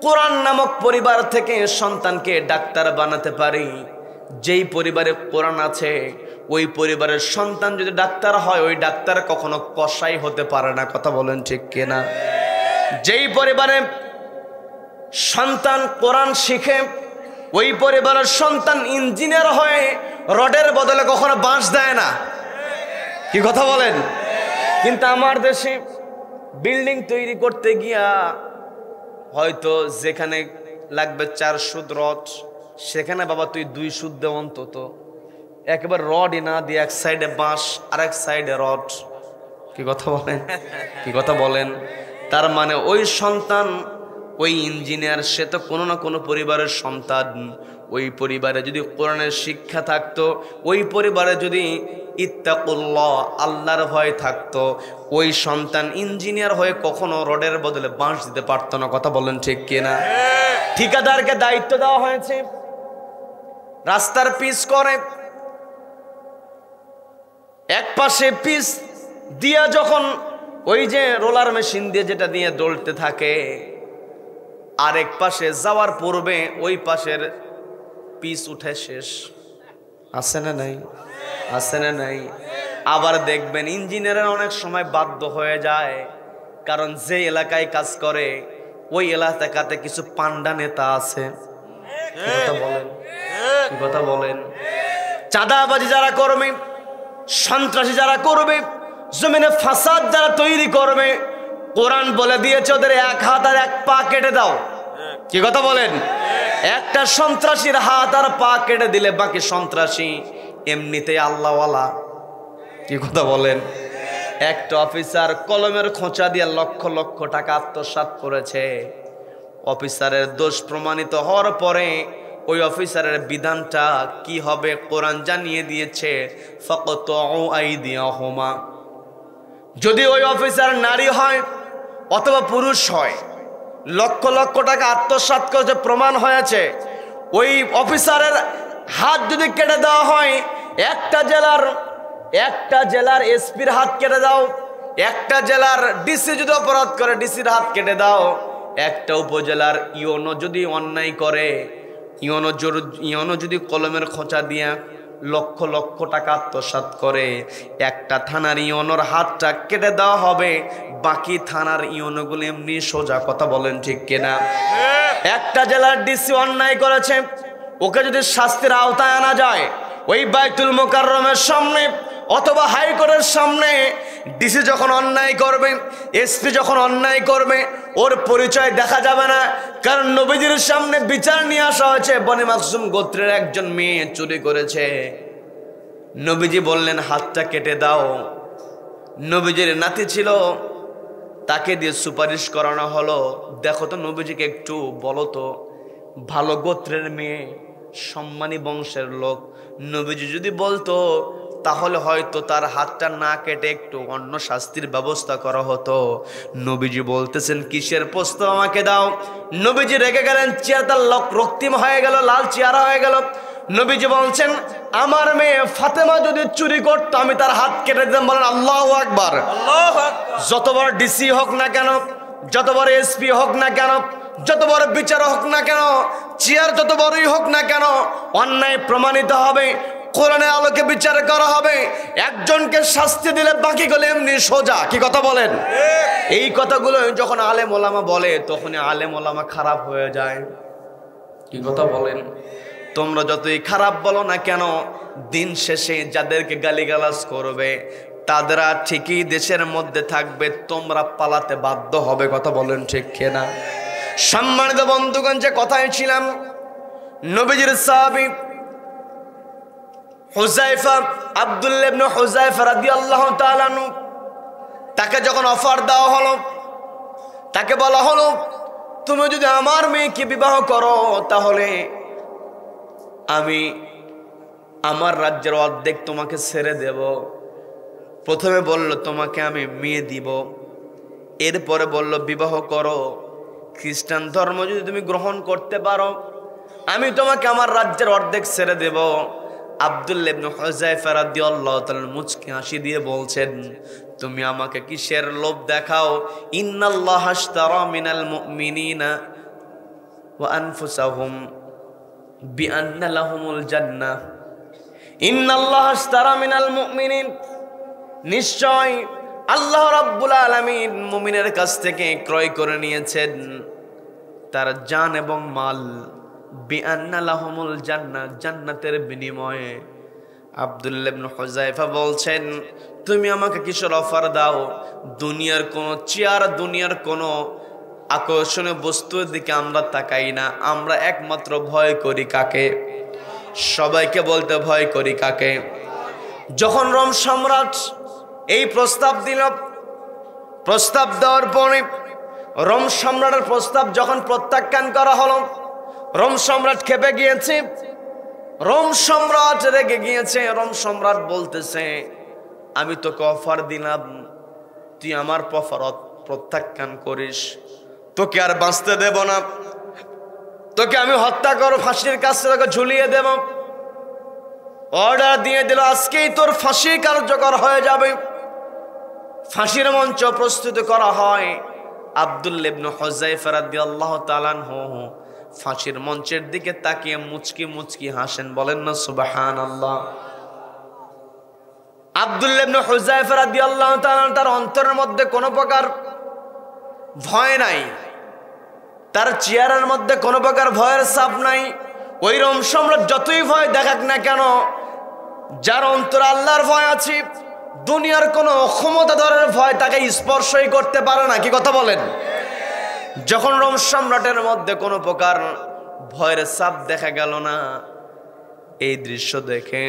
কোরআন নামক পরিবার থেকে সন্তানকে ডাক্তার বানাতে পারি, যেই পরিবারে কোরআন আছে ওই পরিবারের সন্তান যদি ডাক্তার হয় ওই ডাক্তার কখনো কসাই হতে পারে না। কথা বলেন ঠিক কিনা? যেই পরিবারে সন্তান কোরআন শিখে ওই পরিবারের সন্তান ইঞ্জিনিয়ার হয়ে রডের বদলে কখনো বাঁশ দেয় না। কি কথা বলেন? কিন্তু আমার দেশে বিল্ডিং তৈরি করতে গিয়া হয়তো যেখানে লাগবে 4 সুদ রড সেখানে বাবা তুই 2 সুদ দে অন্তত। একেবারে রডই না দিয়ে এক সাইডে বাঁশ আর এক সাইডে রড। কি কথা বলেন? কি কথা বলেন? তার মানে ওই সন্তান ওই ইঞ্জিনিয়ার সে তো কোনো না কোনো পরিবারের সন্তান। ওই পরিবারে যদি কোরআনের শিক্ষা থাকতো, ওই পরিবারে যদি ইত্তাকুল্লাহ আল্লাহর ভয় থাকতো, ওই সন্তান ইঞ্জিনিয়ার হয়ে কখনো রডের বদলে বাঁশ দিতে পারতো না। কথা বলেন ঠিক কিনা? ঠিকাদারকে দায়িত্ব দেওয়া হয়েছে রাস্তার পিচ করে, এক পাশে পিচ দিয়া যখন ওই যে রোলার মেশিন দিয়ে যেটা দিয়ে দৌড়তে থাকে, আরেক পাশে যাওয়ার পূর্বে ওই পাশের পিচ উঠে শেষ। আছে না নাই? আছে না নাই? আবার দেখবেন ইঞ্জিনিয়ারের অনেক সময় বাধ্য হয়ে যায়, কারণ যে এলাকায় কাজ করে ওই এলাকাতে কিছু পান্ডা নেতা আছে। কথা বলেন? কি কথা বলেন? চাঁদাবাজি যারা করবে, সন্ত্রাসী যারা করবে, জমিনে ফাসাদ যারা তৈরি করবে, কোরআন বলে দিয়েছে ওদের 1 হাত আর 1 পা কেটে দাও। কি কথা বলেন? একটা সন্ত্রাসীর হাত আর পা কেটে দিলে বাকি সন্ত্রাসী এমনিতেই আল্লাহওয়ালা। কি কথা বলেন? একটা অফিসার কলমের খোঁচা দিয়ে লক্ষ লক্ষ টাকা আত্মসাৎ করেছে। অফিসারের দোষ প্রমাণিত হওয়ার পরে ওই অফিসারের বিধানটা কি হবে কোরআন জানিয়ে দিয়েছে, ফাকতুউ আইদিয়াহুমা। যদি ওই অফিসার নারী হয় অথবা পুরুষ হয়, লক্ষ লক্ষ টাকা আত্মসাৎ করেছে, প্রমাণ হয়েছে, ওই অফিসারের হাত যদি কেটে দেওয়া হয়, একটা জেলার এসপির হাত কেটে দাও, একটা জেলার ডিসি যদি অপরাধ করে ডিসির হাত কেটে দাও, একটা উপজেলার ইওনো যদি অন্যায় করে, ইওনো যদি কলমের খোঁচা দিয়া লক্ষ লক্ষ টাকা আত্মসাৎ করে, একটা থানার ইওনোর হাতটা কেটে দেওয়া হবে, বাকি থানার ইওনোগুলো এমনি সোজা। কথা বলেন ঠিক কিনা? একটা জেলার ডিসি অন্যায় করেছে, ওকে যদি শাস্তির আওতায় আনা যায়, ওই বাইতুল মুকাররমের সামনে অথবা হাইকোর্টের সামনে ডিসি যখন অন্যায় করবে, এসপি যখন অন্যায় করবে, ওর পরিচয় দেখা যাবে না। কারণ নবীজির সামনে বিচার নিয়ে আসা হয়েছে, বনি মাকসুম গোত্রের একজন মেয়ে চুরি করেছে। নবীজি বললেন হাতটা কেটে দাও। নবীজির নাতি ছিল, তাকে দিয়ে সুপারিশ করানো হলো। দেখো তো নবীজিকে একটু বলো তো, ভালো গোত্রের মেয়ে, সম্মানী বংশের লোক, নবীজি যদি বলতো তাহলে হয়তো তার হাতটা না কেটে একটু অন্য শাস্তির ব্যবস্থা করা হতো। নবীজি বলতেছেন কিসের প্রস্তাব আমাকে দাও। নবীজি রেগে গেলেন, চেহারা তার রক্তিম হয়ে গেল, লাল চেহারা হয়ে গেল। নবীজি বলছেন আমার মেয়ে ফাতেমা যদি চুরি করতো আমি তার হাত কেটে দিতাম। বলেন আল্লাহু আকবার। যত বড় ডিসি হোক না কেন, যত বড় এসপি হোক না কেন, যত বড় বিচারক হোক না কেন, চেয়ার যত বড়ই হোক না কেন, অন্যায় প্রমাণিত হবে, কোরআনের আলোকে বিচার করা হবে। একজনকে শাস্তি দিলে বাকিগুলো এমনি সোজা। কি কথা বলেন? এই কথাগুলো যখন আলেম ওলামা বলে তখনই আলেম ওলামা খারাপ হয়ে যায়। কি কথা বলেন? তোমরা যতই খারাপ বলো না কেন, দিন শেষে যাদেরকে গালিগালাজ করবে তাদেরা ঠিকই দেশের মধ্যে থাকবে, তোমরা পালাতে বাধ্য হবে। কথা বলেন ঠিক কিনা? সম্মানিত বন্ধুগণ, যে কথায় ছিলাম, নবীজির সাহাবী হুযায়ফা, আব্দুল্লাহ ইবনে হুযায়ফা রাদিয়াল্লাহু তাআলা আনহু, তাকে যখন অফার দেওয়া হলো, তাকে বলা হলো তুমি যদি আমার মেয়েকে বিবাহ করো তাহলে আমি আমার রাজ্যের অর্ধেক তোমাকে ছেড়ে দেব। প্রথমে বলল তোমাকে আমি মেয়ে দিব, এরপরে বলল বিবাহ করো, খ্রিস্টান ধর্ম যদি তুমি গ্রহণ করতে পারো আমি তোমাকে আমার রাজ্যের অর্ধেক ছেড়ে দেব। আব্দুল্লাহ ইবনে হুযায়ফা রাদিয়াল্লাহু তাআলা মুচকি হাসি দিয়ে বলছেন তুমি আমাকে কিসের লোভ দেখাও? ইন্নাল্লাহা আশতারা মিনাল মুমিনিনা ওয়া আনফুসাহুম বিআন্না লাহুমুল জান্নাহ। ইন্নাল্লাহা আশতারা মিনাল মুমিনিন, নিশ্চয় আল্লাহ রাব্বুল আলামিন মুমিনের কাছ থেকে ক্রয় করে নিয়েছেন তার জান এবং মাল, বিআন্না লাহুমুল জান্নাহ, জান্নাতের বিনিময়ে। আব্দুল্লাহ ইবনে হুযায়ফা বলছেন তুমি আমাকে কিসের অফার দাও? দুনিয়ার কোন চেয়ার, দুনিয়ার কোন আকর্ষণীয় বস্তুর দিকে আমরা তাকাই না, আমরা একমাত্র ভয় করি কাকে? সবাইকে বলতে ভয় করি কাকে? যখন রোম সম্রাট এই প্রস্তাব দিল, প্রস্তাব দেওয়ার পরে রোম সম্রাটের প্রস্তাব যখন প্রত্যাখ্যান করা হলো, রোম সম্রাট ক্ষেপে গিয়েছে, রোম সম্রাট রেগে গিয়েছে। রোম সম্রাট বলতেছে আমি তোকে অফার দিলাম, তুই আমার অফার প্রত্যাখ্যান করিস, তোকে আর বাঁচতে দেব না, তোকে আমি হত্যা করো, ফাঁসির কাছে তোকে ঝুলিয়ে দেব। অর্ডার দিয়ে দিল আজকেই তোর ফাঁসি কার্যকর হয়ে যাবে। ফাঁসির মঞ্চ প্রস্তুত করা হয়। আব্দুল্লাহ ইবনে হুযায়ফা রাদিয়াল্লাহু তাআলা আনহু ফাঁসির মঞ্চের দিকে তাকিয়ে মুচকি মুচকি হাসেন। বলেন না সুবহানাল্লাহ। আব্দুল্লাহ ইবনে হুযায়ফা রাদিয়াল্লাহু তাআলা তার অন্তরের মধ্যে কোনো প্রকার ভয় নাই, তার চেহারার মধ্যে কোনো প্রকার ভয়ের ছাপ নাই। ওই রোম সম্রাট যতই ভয় দেখাক না কেন, যার অন্তরে আল্লাহর ভয় আছে, দুনিয়ার কোনো ক্ষমতাধরের ভয় তাকে স্পর্শই করতে পারে না। কি কথা বলেন? যখন রোম সম্রাটের মধ্যে কোনো প্রকার ভয়ের ছাপ দেখা গেল না, এই দৃশ্য দেখে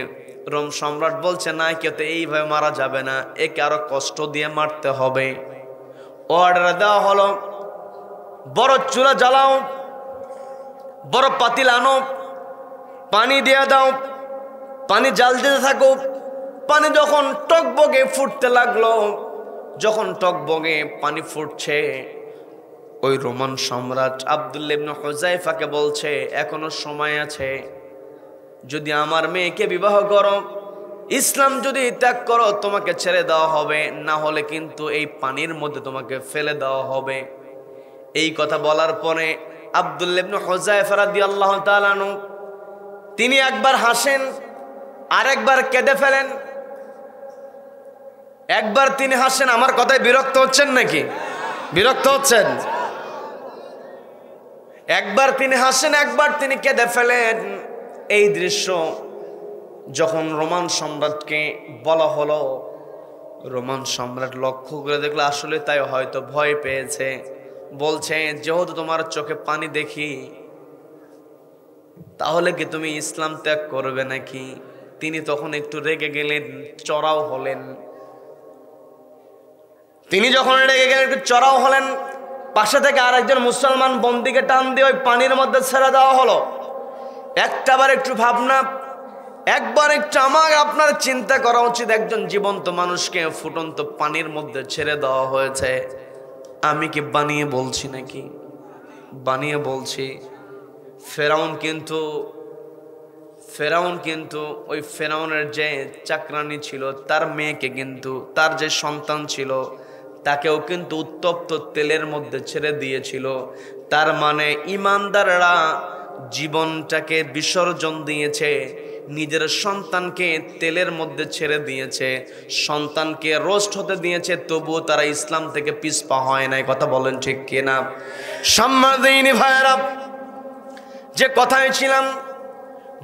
রোম সম্রাট বলছে না, কেউ তো এইভাবে মারা যাবে না, একে আরো কষ্ট দিয়ে মারতে হবে। অর্ডার দেওয়া হলো বড় চুলা জ্বালাও, বড় পাতিল আনো, পানি দিয়ে দাও, পানি জাল দিতে থাকো। পানি যখন টকবগে ফুটতে লাগলো, যখন টকবগে পানি ফুটছে, ওই রোমান সম্রাট আব্দুল্লাহ ইবনে হুযায়ফাকে বলছে এখনো সময় আছে, যদি আমার মেয়েকে বিবাহ করো, ইসলাম যদি ত্যাগ করো তোমাকে ছেড়ে দেওয়া হবে, না হলে কিন্তু এই পানির মধ্যে তোমাকে ফেলে দেওয়া হবে। এই কথা বলার পরে আব্দুল্লাহ ইবনে হুযায়ফা রাদিয়াল্লাহু তাআলা আনহু তিনি একবার হাসেন, আরেকবার কেঁদে ফেলেন। একবার তিনি হাসেন, আমার কথায় বিরক্ত হচ্ছেন নাকি? বিরক্ত হচ্ছেন? একবার তিনি হাসেন, একবার তিনি কেঁদে ফেলেন। এই দৃশ্য যখন রোমান সম্রাটকে বলা হলো, রোমান সম্রাট লক্ষ্য করে দেখলো আসলে তাই, হয়তো ভয় পেয়েছে। বলছে, যেহেতু তোমার চোখে পানি দেখি, তাহলে কি তুমি ইসলাম ত্যাগ করবে নাকি? তিনি তখন একটু রেগে গেলেন, চড়াও হলেন। তিনি যখন রেগে গেলেন, একটু চড়াও হলেন, পাশে থেকে আরেকজন মুসলমান বন্দীকে টান দিয়ে ওই পানির মধ্যে ছেড়ে দেওয়া হলো। একটাবার একটু ভাবনা, একবার একটু আমার আপনার চিন্তা করা উচিত, একজন জীবন্ত মানুষকে ফুটন্ত পানির মধ্যে ছেড়ে দেওয়া হয়েছে। আমি কি বানিয়ে বলছি নাকি? বানিয়ে বলছি। ফেরাউন কিন্তু ওই ফেরাউনের যে চাকরানি ছিল, তার মেয়েকে কিন্তু, তার যে সন্তান ছিল, তাকেও কিন্তু উত্তপ্ত তেলের মধ্যে ছেড়ে দিয়েছিল। তার মানে ইমানদাররা জীবনটাকে বিসর্জন দিয়েছে, নিজের সন্তানকে তেলের মধ্যে ছেড়ে দিয়েছে, সন্তানকে রোস্ট হতে দিয়েছে, তবুও তারা ইসলাম থেকে পিছপা হয় নাই। কথা বলেন ঠিক কিনা? সম্মানিত ভাইয়েরা, যে কথায় ছিলাম,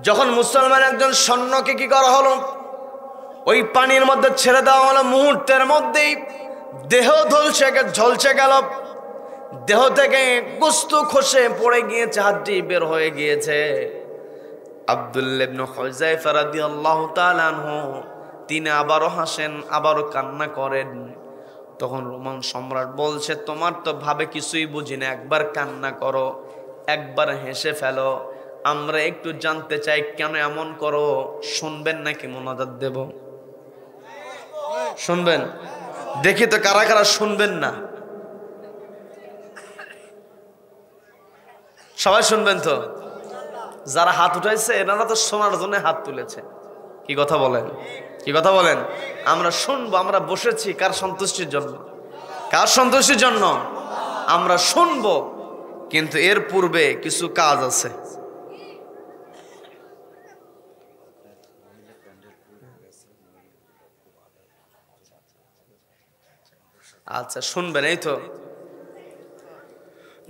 যখন মুসলমান একজন সৈন্যকে কি করা হলো, ওই পানির মধ্যে ছেড়ে দেওয়া হলো, মুহূর্তের মধ্যেই দেহ ঝলসে গেল, দেহ থেকে গোস্ত খসে পড়ে গিয়েছে, হাড্ডি বের হয়ে গিয়েছে। আব্দুল্লাহ ইবনে হুযায়ফা রাদিয়াল্লাহু তাআলা আনহু তিনি আবারও হাসেন, আবারও কান্না করেন। তখন রোমান সম্রাট বলছে, তোমার তো ভাবে কিছুই বুঝি না, একবার কান্না করো, একবার হেসে ফেলো, আমরা একটু জানতে চাই কেন এমন করো। শুনবেন নাকি মোনাজাত দেব? শুনবেন? দেখি তো কারা কারা শুনবেন না। সবাই শুনবেন তো? যারা হাত উঠাইছে এনারা তো শোনার জন্য হাত তুলেছে। কি কথা বলেন? কি কথা বলেন? আমরা শুনবো, আমরা বসেছি কার সন্তুষ্টির জন্য? কার সন্তুষ্টির জন্য? আমরা শুনবো, কিন্তু এর পূর্বে কিছু কাজ আছে। আচ্ছা শুনবেন। এই তো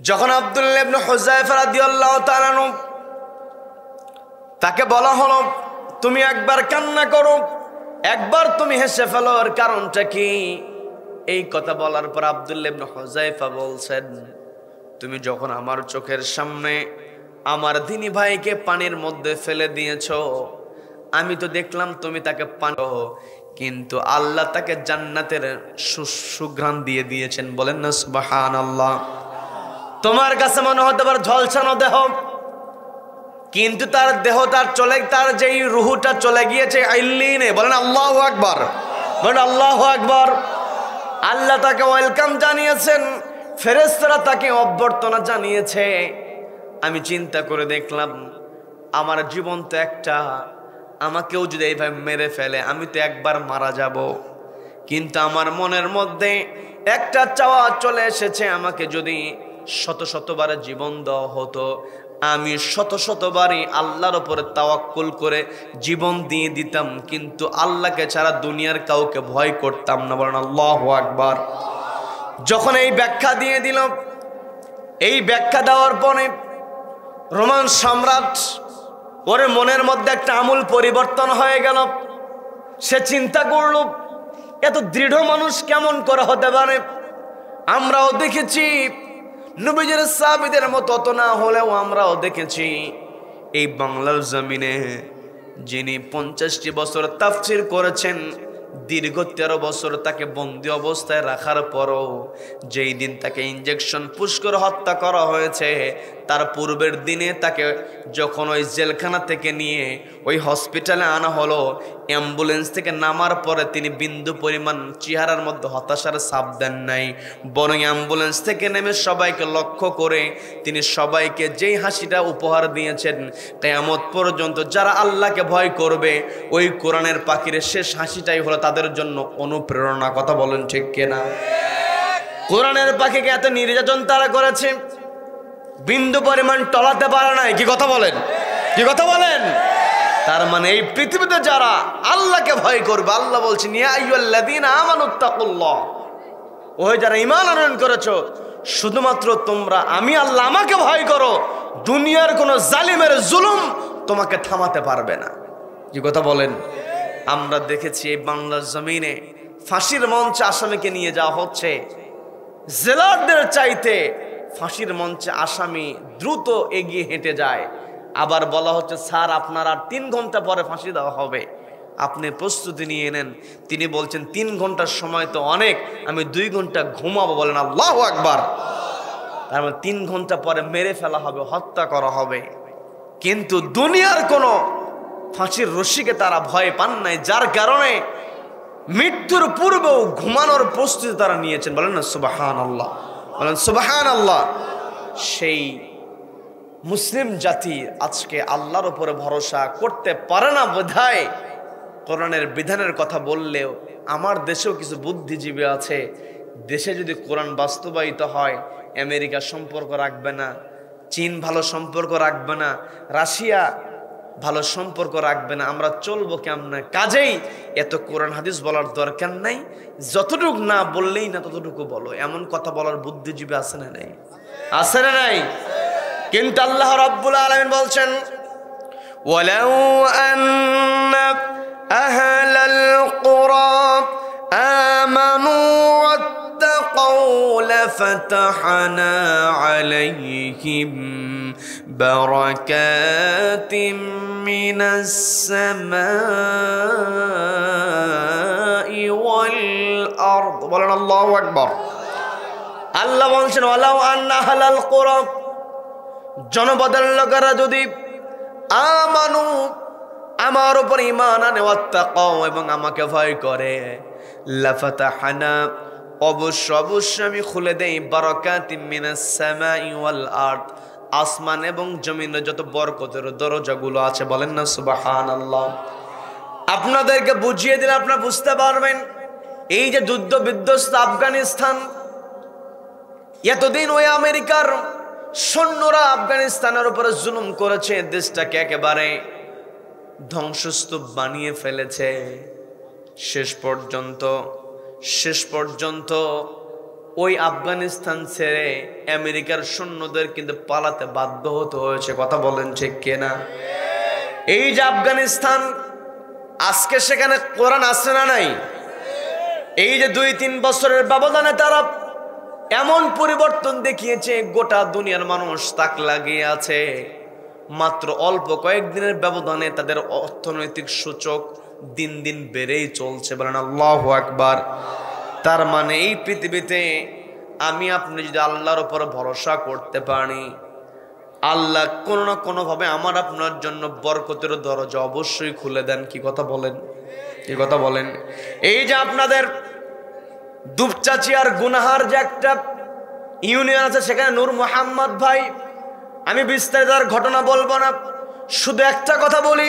যখন আব্দুল্লাহ ইবনে হুযায়ফা রাদিয়াল্লাহু তাআলা আনহু তাকে বলা হলো, তুমি একবার কান্না করো, একবার তুমি হেসে ফেলো, এর কারণটা কি? এই কথা বলার পর আব্দুল্লাহ ইবনে হুযায়ফা বলছেন, তুমি যখন আমার চোখের সামনে আমার দিনী ভাইকে পানির মধ্যে ফেলে দিয়েছো, আমি তো দেখলাম তুমি তাকে পানি, কিন্তু আল্লাহ তাকে জান্নাতের সুঘ্রাণ দিয়ে দিয়েছেন। বলেন না সুবহানাল্লাহ। তোমার কাছে মনে হতে পারে ঝলসানো দেহ, কিন্তু তার দেহ তার যেই রুহুটা চলে গিয়েছে আইল্লিনে। বলেন আল্লাহু আকবার, বলেন আল্লাহু আকবার। আল্লাহ তাকে ওয়েলকাম জানিয়েছেন, ফেরেশতারা তাকে অভ্যর্থনা জানিয়েছে। আমি চিন্তা করে দেখলাম, আমার জীবন তো একটা, আমাকেও যদি এইভাবে মেরে ফেলে আমি তো একবার মারা যাব, কিন্তু আমার মনের মধ্যে একটা চাওয়া চলে এসেছে, আমাকে যদি শত শতবার জীবন দেওয়া হতো, আমি শত শতবারই আল্লাহর উপরে তাওয়াক্কুল করে জীবন দিয়ে দিতাম, কিন্তু আল্লাহকে ছাড়া দুনিয়ার কাউকে ভয় করতাম না। বলেন আল্লাহু আকবার। যখন এই ব্যাখ্যা দিয়ে দিল, এই ব্যাখ্যা দেওয়ার পরে রোমান সম্রাট, ওর মনের মধ্যে একটা আমূল পরিবর্তন হয়ে গেল। সে চিন্তা করল, এত দৃঢ় মানুষ কেমন করে হতে পারে? আমরাও দেখেছি নবীজির সাহাবীদের মতো, অত না হলেও আমরাও দেখেছি এই বাংলার জমিনে যিনি 50টি বছর তাফসীর করেছেন, দীর্ঘ 13 বছর তাকে বন্দি অবস্থায় রাখার পরও যেই দিন তাকে ইনজেকশন পুশ করে হত্যা করা হয়েছে, তার পূর্বের দিনে তাকে যখন ওই জেলখানা থেকে নিয়ে ওই হসপিটালে আনা হলো, অ্যাম্বুলেন্স থেকে নামার পরে তিনি বিন্দু পরিমাণ চেহারার মধ্যে হতাশার ছাপ দেন নাই, বরং অ্যাম্বুলেন্স থেকে নেমে সবাইকে লক্ষ্য করে তিনি সবাইকে যেই হাসিটা উপহার দিয়েছেন, কিয়ামত পর্যন্ত যারা আল্লাহকে ভয় করবে, ওই কোরআনের পাখির শেষ হাসিটাই হলো তাদের জন্য অনুপ্রেরণা। কথা বলেন ঠিক কিনা? কোরআনের পাখিকে এত নির্যাতন তারা করেছে, বিন্দু পরিমাণ টলাতে পারে নাই। কি কথা বলেন? কি কথা বলেন? তার মানে এই পৃথিবীতে যারা আল্লাহকে ভয় করবে, আল্লাহ বলছেন ইয়া আইয়ুহাল্লাযীনা আমানুত্তাকুল্লাহ, ওই যারা ঈমান আনয়ন করেছো, শুধুমাত্র তোমরা আমি আল্লাহ আমাকে ভয় করো, দুনিয়ার কোন জালিমের জুলুম তোমাকে থামাতে পারবে না। যে কথা বলেন। আমরা দেখেছি এই বাংলার জমিনে ফাঁসির মঞ্চে আসামিকে নিয়ে যাওয়া হচ্ছে, জেলারদের চাইতে ফাঁসির মঞ্চে আসামি দ্রুত এগিয়ে হেঁটে যায়। আবার বলা হচ্ছে স্যার আপনার আর 3 ঘন্টা পরে ফাঁসি দেওয়া হবে, আপনি প্রস্তুতি নিয়ে নেন। তিনি বলছেন 3 ঘন্টার সময় তো অনেক, আমি 2 ঘন্টা ঘুমাবো। বলেন আল্লাহু আকবার। তার মানে 3 ঘন্টা পরে মেরে ফেলা হবে, হত্যা করা হবে। কিন্তু দুনিয়ার কোনো ফাঁসির রশিকে তারা ভয় পান নাই, যার কারণে মৃত্যুর পূর্বেও ঘুমানোর প্রস্তুতি তারা নিয়েছেন। বলেন না সুবহানাল্লাহ, বলেন সুবহানাল্লাহ। সেই মুসলিম জাতি আজকে আল্লাহর উপরে ভরসা করতে পারে না বোধহয় কোরআনের বিধানের কথা বললেও আমার দেশেও কিছু বুদ্ধিজীবী আছে, দেশে যদি কোরআন বাস্তবায়িত হয় আমেরিকা সম্পর্ক রাখবে না, চীন ভালো সম্পর্ক রাখবে না, রাশিয়া ভালো সম্পর্ক রাখবে না, আমরা চলবো কেমনে? কাজেই এত কোরআন হাদিস বলার দরকার নাই, যতটুকু না বললেই না ততটুকু বলো, এমন কথা বলার বুদ্ধিজীবী আছে না নাই? আছে না নাই? কিন্তু আল্লাহ রাব্বুল আলামিন বলছেন ওয়ালাউ আন্না আহলাল কুরা আমানু ওয়াত্তাকাউ লাফাতাহনা আলাইহিম বারাকাতিম মিনাস সামাই ওয়াল আরদ। বলেন আল্লাহু আকবার। আল্লাহ বলছেন ওয়ালাউ আন্না আহলাল কুরা, জনপদের লোকেরা যদি আমানু আমার উপর ঈমান আনে, ওয়াত্তাকাউ এবং আমাকে ভয় করে, লাফাতাহনা অবশ্য আমি খুলে দেই, বারাকাতিম মিনাস সামাই ওয়াল আরদ, আসমান এবং জমিনের যত বরকতের দরজাগুলো আছে। বলেন না সুবহানাল্লাহ। আপনাদেরকে বুঝিয়ে দিলে আপনারা বুঝতে পারবেন, এই যে যুদ্ধ বিধ্বস্ত আফগানিস্তান, এতদিন ওই আমেরিকার সৈন্যরা আফগানিস্তানের উপরে জুলুম করেছে, দেশটাকে একেবারে ধ্বংসস্তূপ বানিয়ে ফেলেছে। শেষ পর্যন্ত ওই আফগানিস্তান ছেড়ে আমেরিকার সৈন্যদের কিন্তু পালাতে বাধ্য হতে হয়েছে। কথা বলেন ঠিক কিনা? এই যে আফগানিস্তান, আজকে সেখানে কোরআন আছে না নাই? এই যে 2-3 বছরের ব্যবধানে তারা এমন পরিবর্তন দেখিয়েছে, গোটা দুনিয়ার মানুষ তাক লাগিয়ে আছে। মাত্র অল্প কয়েকদিনের ব্যবধানে তাদের অর্থনৈতিক সূচক দিন দিন বেড়েই চলছে। বলেন আল্লাহু আকবার। তার মানে এই পৃথিবীতে আমি আপনি যদি আল্লাহর উপর ভরসা করতে পারি, আল্লাহ কোনো না কোনো ভাবে আমার আপনার জন্য বরকতের দরজা অবশ্যই খুলে দেন। কি কথা বলেন? কি কথা বলেন? এই যে আপনাদের দুপচাচি আর গুনাহার যে একটা ইউনিয়ন আছে, সেখানে নূর মোহাম্মদ ভাই, আমি বিস্তারিত ঘটনা বলবো না, শুধু একটা কথা বলি,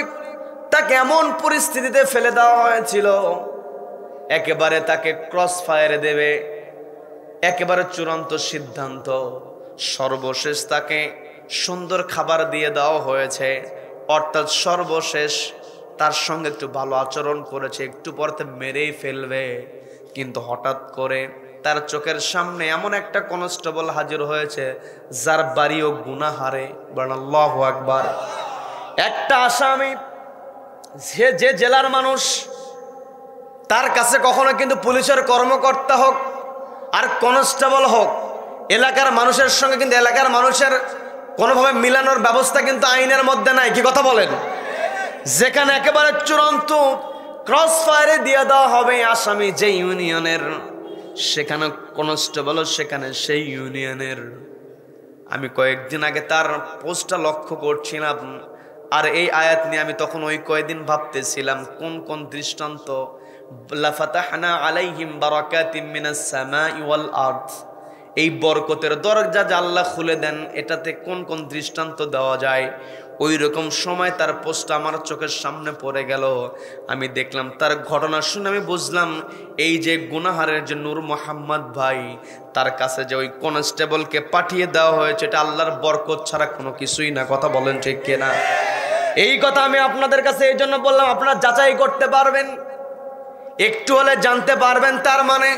তাকে এমন পরিস্থিতিতে ফেলে দেওয়া হয়েছিল, একেবারে তাকে ক্রস ফায়ারে দেবে, একেবারে চূড়ান্ত সিদ্ধান্ত। সর্বশেষ তাকে সুন্দর খাবার দিয়ে দেওয়া হয়েছে, অর্থাৎ সর্বশেষ তার সঙ্গে একটু ভালো আচরণ করেছে, একটু পরতে মেরেই ফেলবে। কিন্তু হঠাৎ করে তার চোখের সামনে এমন একটা কনস্টেবল হাজির হয়েছে যার বাড়িও গুনাহারে। বলেন আল্লাহু আকবার। একটা আসামি, যে জেলার মানুষ, তার কাছে কখনো কিন্তু পুলিশের কর্মকর্তা হোক আর কনস্টেবল হোক, এলাকার মানুষের সঙ্গে কিন্তু এলাকার মানুষের কোনোভাবে মিলানোর ব্যবস্থা কিন্তু আইনের মধ্যে নাই। কি কথা বলেন? যেখানে একেবারে চূড়ান্ত ক্রস ফায়ারে দিয়ে দেওয়া হবে আসামি যে ইউনিয়নের, সেখানে কনস্টেবল, সেখানে সেই ইউনিয়নের। আমি কয়েকদিন আগে তার পোস্টটা লক্ষ্য করছিলাম, আর এই আয়াত নিয়ে আমি তখন ওই কয়েকদিন ভাবতেছিলাম কোন কোন দৃষ্টান্ত, লাফাতাহনা আলাইহিম বারাকাতিম মিনাস সামাই ওয়াল আরদ, এই বরকতের দরজা যা আল্লাহ খুলে দেন, এটাতে কোন কোন দৃষ্টান্ত দেওয়া যায়। ওই রকম সময় তার পোস্ট আমার চোখের সামনে পড়ে গেল। আমি দেখলাম তার ঘটনা শুনে আমি বুঝলাম এই যে গুনাহারের যে নূর মোহাম্মদ ভাই, তার কাছে যে ওই কনস্টেবলকে পাঠিয়ে দেওয়া হয়েছে, এটা আল্লাহর বরকত ছাড়া কোনো কিছুই না। কথা বলেন ঠিক কিনা? এই কথা আমি আপনাদের কাছে এই জন্য বললাম, আপনারা যাচাই করতে পারবেন, একটু হলে জানতে পারবেন। তার মানে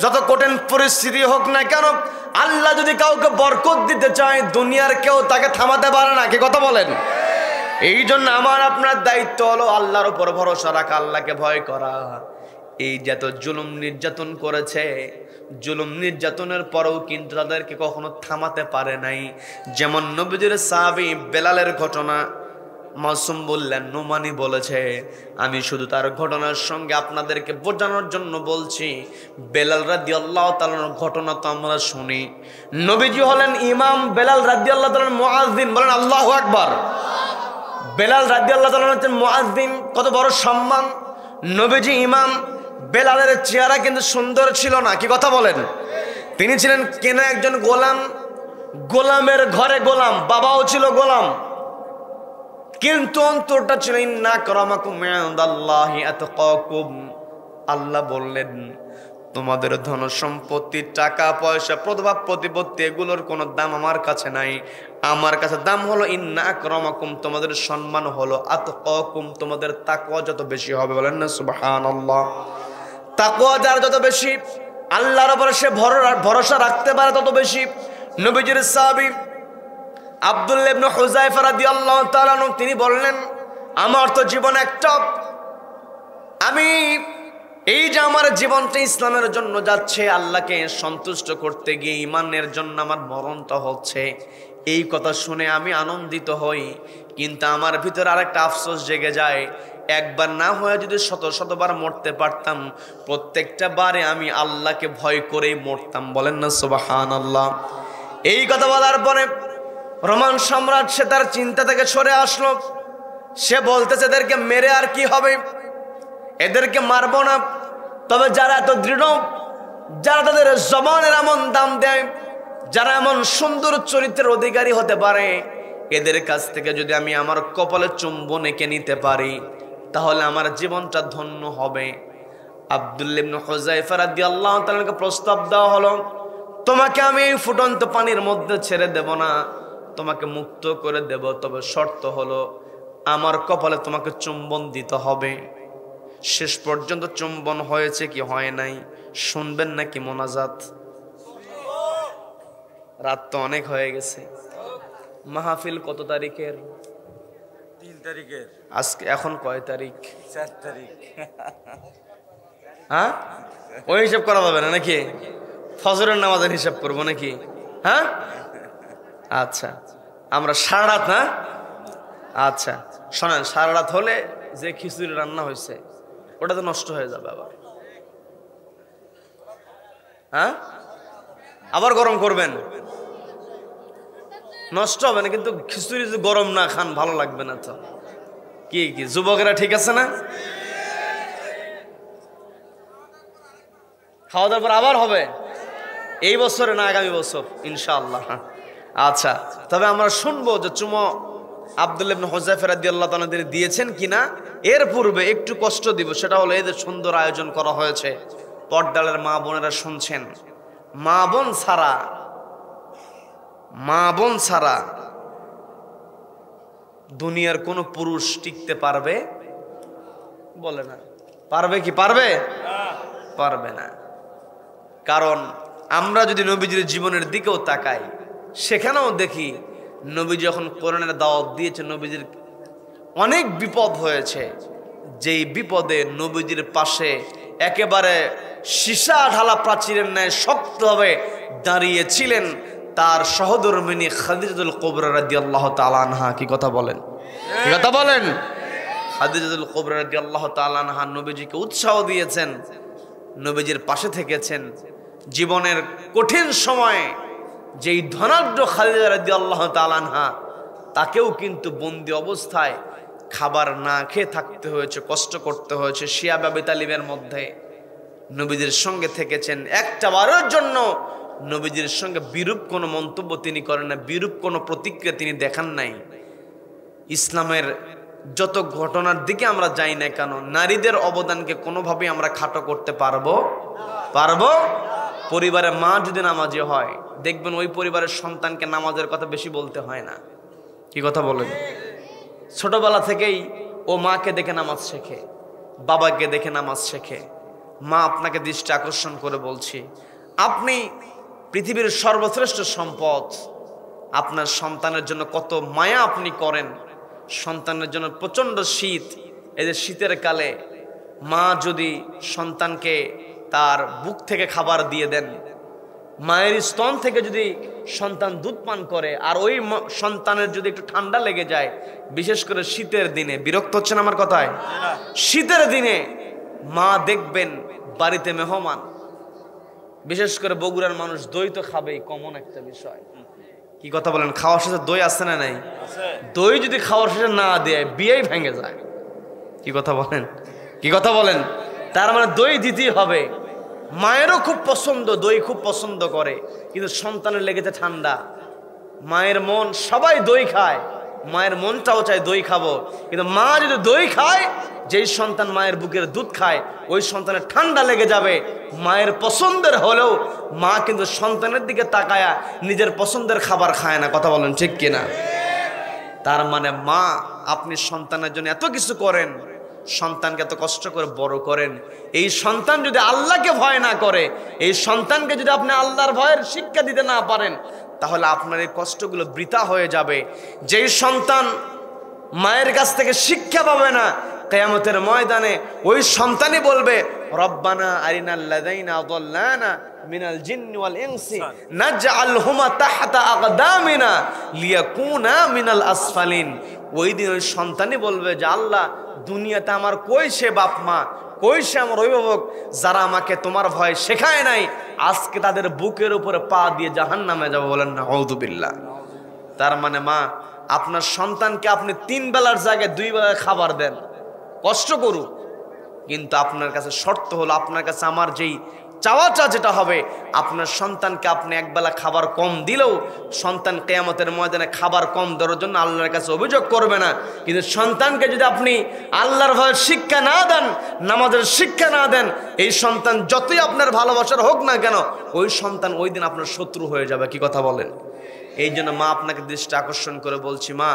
যত কঠিন পরিস্থিতি হোক না কেন, আল্লাহ যদি কাউকে বরকত দিতে চায়, দুনিয়ার কেউ তাকে থামাতে পারে না। কি কথা বলেন? এই জন্য আমার আপনার দায়িত্ব হলো আল্লাহর উপর ভরসা রাখা, আল্লাহকে ভয় করা। এই যত জুলুম নির্যাতন করেছে, জুলুম নির্যাতনের পরেও কিন্তু তাদেরকে কখনো থামাতে পারে নাই। যেমন নবীজির সাহাবী বেলালের ঘটনা মাসুম বললেন, নোমানি বলেছে, আমি শুধু তার ঘটনার সঙ্গে আপনাদেরকে বোঝানোর জন্য বলছি। বেলাল রাদিয়াল্লাহু তাআলার ঘটনা তো আমরা শুনি, নবীজি হলেন ইমাম, বেলাল রাদিয়াল্লাহু তাআলার মুয়াজ্জিন। বলেন আল্লাহু আকবার। বেলাল রাদিয়াল্লাহু তাআলা হচ্ছেন মুয়াজ্জিন, কত বড় সম্মান। নবীজি ইমাম, বেলালের চেহারা কিন্তু সুন্দর ছিল না, কি কথা বলেন? তিনি ছিলেন কেনা একজন গোলাম, গোলামের ঘরে গোলাম, বাবাও ছিল গোলাম, কিন্তু অন্তরটা ছিল ইন্না আকরামাকুম ইনদাল্লাহি আতকাকুম। আল্লাহ বললেন, তোমাদের ধন সম্পত্তি, টাকা পয়সা, প্রভাব প্রতিপত্তি, এগুলোর কোনো দাম আমার কাছে নাই। আমার কাছে দাম হলো ইন্না আকরামাকুম, তোমাদের সম্মান হলো আতকাকুম, তোমাদের তাকওয়া যত বেশি হবে। বলেন না সুবহানাল্লাহ। তাকওয়া যার যত বেশি, আল্লাহর উপরে সে ভরসা রাখতে পারে তত বেশি। নবীজির সাহাবী আব্দুল্লাহ ইবনে হুযায়ফা রাদিয়াল্লাহু তাআলা আনহু তিনি বললেন, আমার তো জীবন একটা, আমি এই যে আমার জীবনটা ইসলামের জন্য যাচ্ছে, আল্লাহকে সন্তুষ্ট করতে গিয়ে ইমানের জন্য আমার মরণটা হচ্ছে, এই কথা শুনে আমি আনন্দিত হই। কিন্তু আমার ভিতরে আরেকটা আফসোস জেগে যায়, একবার না হয়ে যদি শত শতবার মরতে পারতাম, প্রত্যেকটা বারে আমি আল্লাহকে ভয় করেই মরতাম। বলেন না সুবহানাল্লাহ। এই কথা বলার পরে রোমান সম্রাট সে তার চিন্তা থেকে সরে আসলো। সে বলতেছে, এদেরকে মেরে আর কি হবে, এদেরকে মারবো না, তবে যারা এত দৃঢ়, যারা তাদের জবানের এমন দাম দেয়, যারা এমন সুন্দর চরিত্রের অধিকারী হতে পারে, এদের কাছ থেকে যদি আমি আমার কপালে চুম্বন এঁকে নিতে পারি, তাহলে আমার জীবনটা ধন্য হবে। আব্দুল্লাহ ইবনে হুযায়ফা রাদিয়াল্লাহু তাআলাকে প্রস্তাব দেওয়া হলো, তোমাকে আমি এই ফুটন্ত পানির মধ্যে ছেড়ে দেব না, তোমাকে মুক্ত করে দেব, তবে শর্ত হলো আমার কপালে তোমাকে চুম্বন দিতে হবে। শেষ পর্যন্ত চুম্বন হয়েছে কি হয় নাই শুনবেন নাকি মোনাজাত? রাত তো অনেক হয়ে গেছে। মাহফিল কত তারিখের? 3 তারিখের। আজকে এখন কয় তারিখ? 4 তারিখ। হ্যাঁ, ওই হিসাব করা যাবে না নাকি? ফজরের নামাজের হিসাব করবো নাকি? হ্যাঁ, আচ্ছা, আমরা সারা রাত। হ্যাঁ, আচ্ছা শোনেন, সারা রাত হলে যে খিচুড়ি রান্না হয়েছে ওটা তো নষ্ট হয়ে যাবে আবার। হ্যাঁ, আবার গরম করবেন, নষ্ট হবে না। কিন্তু খিচুড়ি যদি গরম না খান ভালো লাগবে না তো। কি কি যুবকেরা ঠিক আছে না? খাওয়া দাওয়ার পর আবার হবে, এই বছরে না আগামী বছর ইনশাআল্লাহ। আচ্ছা, তবে আমরা শুনবো যে চুমো আব্দুল্লাহ ইবনে হুযায়ফা রাদিয়াল্লাহু তাআলা তিনি দিয়েছেন কিনা। এর পূর্বে একটু কষ্ট দিব, সেটা হলো এদের সুন্দর আয়োজন করা হয়েছে, পর্দালের মা বোনেরা শুনছেন, মা বোন ছাড়া দুনিয়ার কোন পুরুষ টিকতে পারবে? বলে না, পারবে কি? পারবে না। কারণ আমরা যদি নবীজির জীবনের দিকেও তাকাই, সেখানেও দেখি নবী যখন কোরআনের দাওয়াত দিয়েছে, নবীজির অনেক বিপদ হয়েছে। যেই বিপদে নবীজির পাশে একেবারে সীসা ঢালা প্রাচীরের ন্যায় শক্তভাবে দাঁড়িয়েছিলেন তার সহধর্মিনী খাদিজাতুল কুবরা রাদিয়াল্লাহু তাআলা আনহা। কি কথা বলেন? কি কথা বলেন? খাদিজাতুল কুবরা রাদিয়াল্লাহু তাআলা আনহা নবীজিকে উৎসাহ দিয়েছেন, নবীজির পাশে থেকেছেন। জীবনের কঠিন সময়ে যেই ধনাঢ্য খাদিজা রাদিয়াল্লাহু তাআলা আনহা, তাকেও কিন্তু বন্দি অবস্থায় খাবার না খেয়ে থাকতে হয়েছে, কষ্ট করতে হয়েছে শিয়া আবি তালিবের মধ্যে। নবীজির সঙ্গে থেকেছেন, একটা বারের জন্য নবীজির সঙ্গে বিরূপ কোনো মন্তব্য তিনি করেন না, বিরূপ কোনো প্রতিক্রিয়া তিনি দেখান নাই। ইসলামের যত ঘটনার দিকে আমরা যাই না কেন, নারীদের অবদানকে কোনোভাবেই আমরা খাটো করতে পারবো? পরিবারে মা যদি নামাজি হয়, দেখবেন ওই পরিবারের সন্তানকে নামাজের কথা বেশি বলতে হয় না। কি কথা বলেন? ছোটবেলা থেকেই ও মাকে দেখে নামাজ শেখে, বাবাকে দেখে নামাজ শেখে। মা আপনাকে দৃষ্টি আকর্ষণ করে বলছি, আপনি পৃথিবীর সর্বশ্রেষ্ঠ সম্পদ। আপনার সন্তানের জন্য কত মায়া আপনি করেন, সন্তানের জন্য প্রচণ্ড শীত। এই যে শীতের কালে মা যদি সন্তানকে তার বুক থেকে খাবার দিয়ে দেন, মায়ের স্তন থেকে যদি সন্তান দুধ পান করে, আর ওই সন্তানের যদি একটু ঠান্ডা লেগে যায়, বিশেষ করে শীতের দিনে, বিরক্ত হচ্ছেন আমার কথায়, শীতের দিনে মা দেখবেন বাড়িতে মেহমান, বিশেষ করে বগুড়ার মানুষ দই তো খাবেই, কমন একটা বিষয়। কি কথা বলেন? খাওয়ার শেষে দই আছে না নাই? দই যদি খাওয়ার শেষে না দেয় বিয়েই ভেঙে যায়। কি কথা বলেন? কি কথা বলেন? তার মানে দই দিতেই হবে। মায়েরও খুব পছন্দ, দই খুব পছন্দ করে, কিন্তু সন্তানের লেগেছে ঠান্ডা। মায়ের মন, সবাই দই খায়, মায়ের মনটাও চায় দই খাবো, কিন্তু মা যদি দই খায়, যেই সন্তান মায়ের বুকের দুধ খায় ওই সন্তানের ঠান্ডা লেগে যাবে। মায়ের পছন্দের হলেও মা কিন্তু সন্তানের দিকে তাকায়া নিজের পছন্দের খাবার খায় না। কথা বলেন ঠিক কিনা? তার মানে মা, আপনি সন্তানের জন্য এত কিছু করেন, সন্তানকে এত কষ্ট করে বড় করেন, এই সন্তান যদি আল্লাহকে ভয় না করে, এই সন্তানকে যদি আপনি আল্লাহর ভয়ের শিক্ষা দিতে না পারেন, তাহলে আপনার এই কষ্টগুলো বৃথা হয়ে যাবে। যেই সন্তান মায়ের কাছ থেকে শিক্ষা পাবে না, কিয়ামতের ময়দানে ওই সন্তানই বলবে, রব্বানা আরিনাল লাযাইনা আযাল্লানা মিনাল জিন্নি ওয়াল ইনসি নাজআলহুমা তাহতা আকদামিনা লিয়াকুনা মিনাল আসফালিন। ওই দিন ওই সন্তানই বলবে যে আল্লাহ, দুনিয়াতে আমার কই সে বাপ মা, কই সে আমার অভিভাবক যারা আমাকে তোমার ভয় শেখায় নাই, আজকে তাদের বুকের উপরে পা দিয়ে জাহান্নামে যাব। বলেন না আউযুবিল্লাহ। তার মানে মা, আপনার সন্তানকে আপনি 3 বেলার জায়গায় 2 বেলার খাবার দেন, কষ্ট করুক, কিন্তু আপনার কাছে শর্ত হলো, আপনার কাছে আমার যেই চাওয়াটা যেটা হবে, আপনার সন্তানকে আপনি একবেলা খাবার কম দিলেও সন্তান কিয়ামতের ময়দানে খাবার কম দেওয়ার জন্য আল্লাহর কাছে অভিযোগ করবে না। কিন্তু সন্তানকে যদি আপনি আল্লাহর ভয়ের শিক্ষা না দেন, নামাজের শিক্ষা না দেন, এই সন্তান যতই আপনার ভালোবাসার হোক না কেন, ওই সন্তান ওই দিন আপনার শত্রু হয়ে যাবে। কি কথা বলেন? এই জন্য মা, আপনাকে দৃষ্টি আকর্ষণ করে বলছি, মা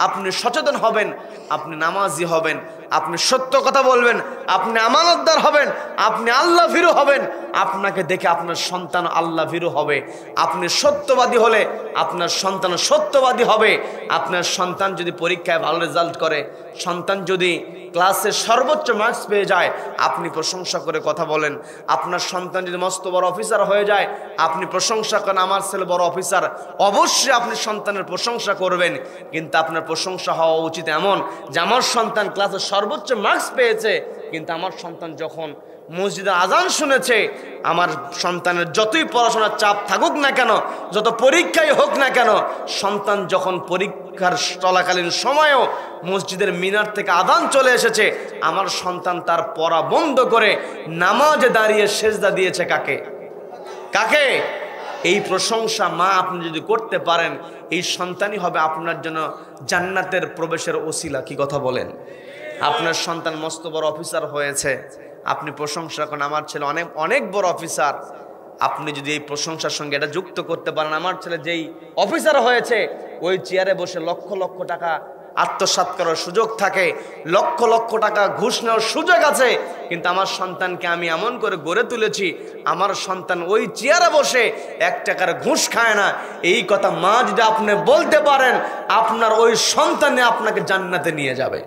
আপনি সচেতন হবেন, আপনি নামাজি হবেন, আপনি সত্য কথা বলবেন, আপনি আমানতদার হবেন, আপনি আল্লাহ ভীরু হবেন। আপনাকে দেখে আপনার সন্তান আল্লাহ ভীরু হবে। আপনি সত্যবাদী হলে আপনার সন্তান সত্যবাদী হবে। আপনার সন্তান যদি পরীক্ষায় ভালো রেজাল্ট করে, সন্তান যদি ক্লাসে সর্বোচ্চ মার্কস পেয়ে যায়, আপনি প্রশংসা করে কথা বলেন। আপনার সন্তান যদি মস্ত বড় অফিসার হয়ে যায়, আপনি প্রশংসা করেন, আমার ছেলে বড় অফিসার, অবশ্যই আপনি সন্তানের প্রশংসা করবেন। কিন্তু আপনার প্রশংসা হওয়া উচিত এমন যে আমার সন্তান ক্লাসে সর্বোচ্চ মার্কস পেয়েছে, কিন্তু আমার সন্তান যখন মসজিদে আজান শুনেছে, আমার সন্তানের যতই পড়াশোনার চাপ থাকুক না কেন, যত পরীক্ষাই হোক না কেন, সন্তান যখন পরীক্ষার চলাকালীন সময়েও মসজিদের মিনার থেকে আজান চলে এসেছে, আমার সন্তান তার পড়া বন্ধ করে নামাজে দাঁড়িয়ে সেজদা দিয়েছে কাকে? কাকে? এই প্রশংসা মা আপনি যদি করতে পারেন, এই সন্তানই হবে আপনার জন্য জান্নাতের প্রবেশের ওসিলা। কি কথা বলেন? আপনার সন্তান মস্ত বড় অফিসার হয়েছে, আপনি প্রশংসা করেন, আমার ছেলে অনেক অনেক বড় অফিসার। আপনি যদি এই প্রশংসার সঙ্গে এটা যুক্ত করতে পারেন, আমার ছেলে যেই অফিসার হয়েছে, ওই চেয়ারে বসে লক্ষ লক্ষ টাকা আত্মসাৎ করার সুযোগ থাকে, লক্ষ লক্ষ টাকা ঘুষ নেওয়ার সুযোগ আছে, কিন্তু আমার সন্তানকে আমি এমন করে গড়ে তুলেছি, আমার সন্তান ওই চেয়ারে বসে 1 টাকার ঘুষ খায় না। এই কথা মা যদি আপনি বলতে পারেন, আপনার ওই সন্তানে আপনাকে জান্নাতে নিয়ে যাবে।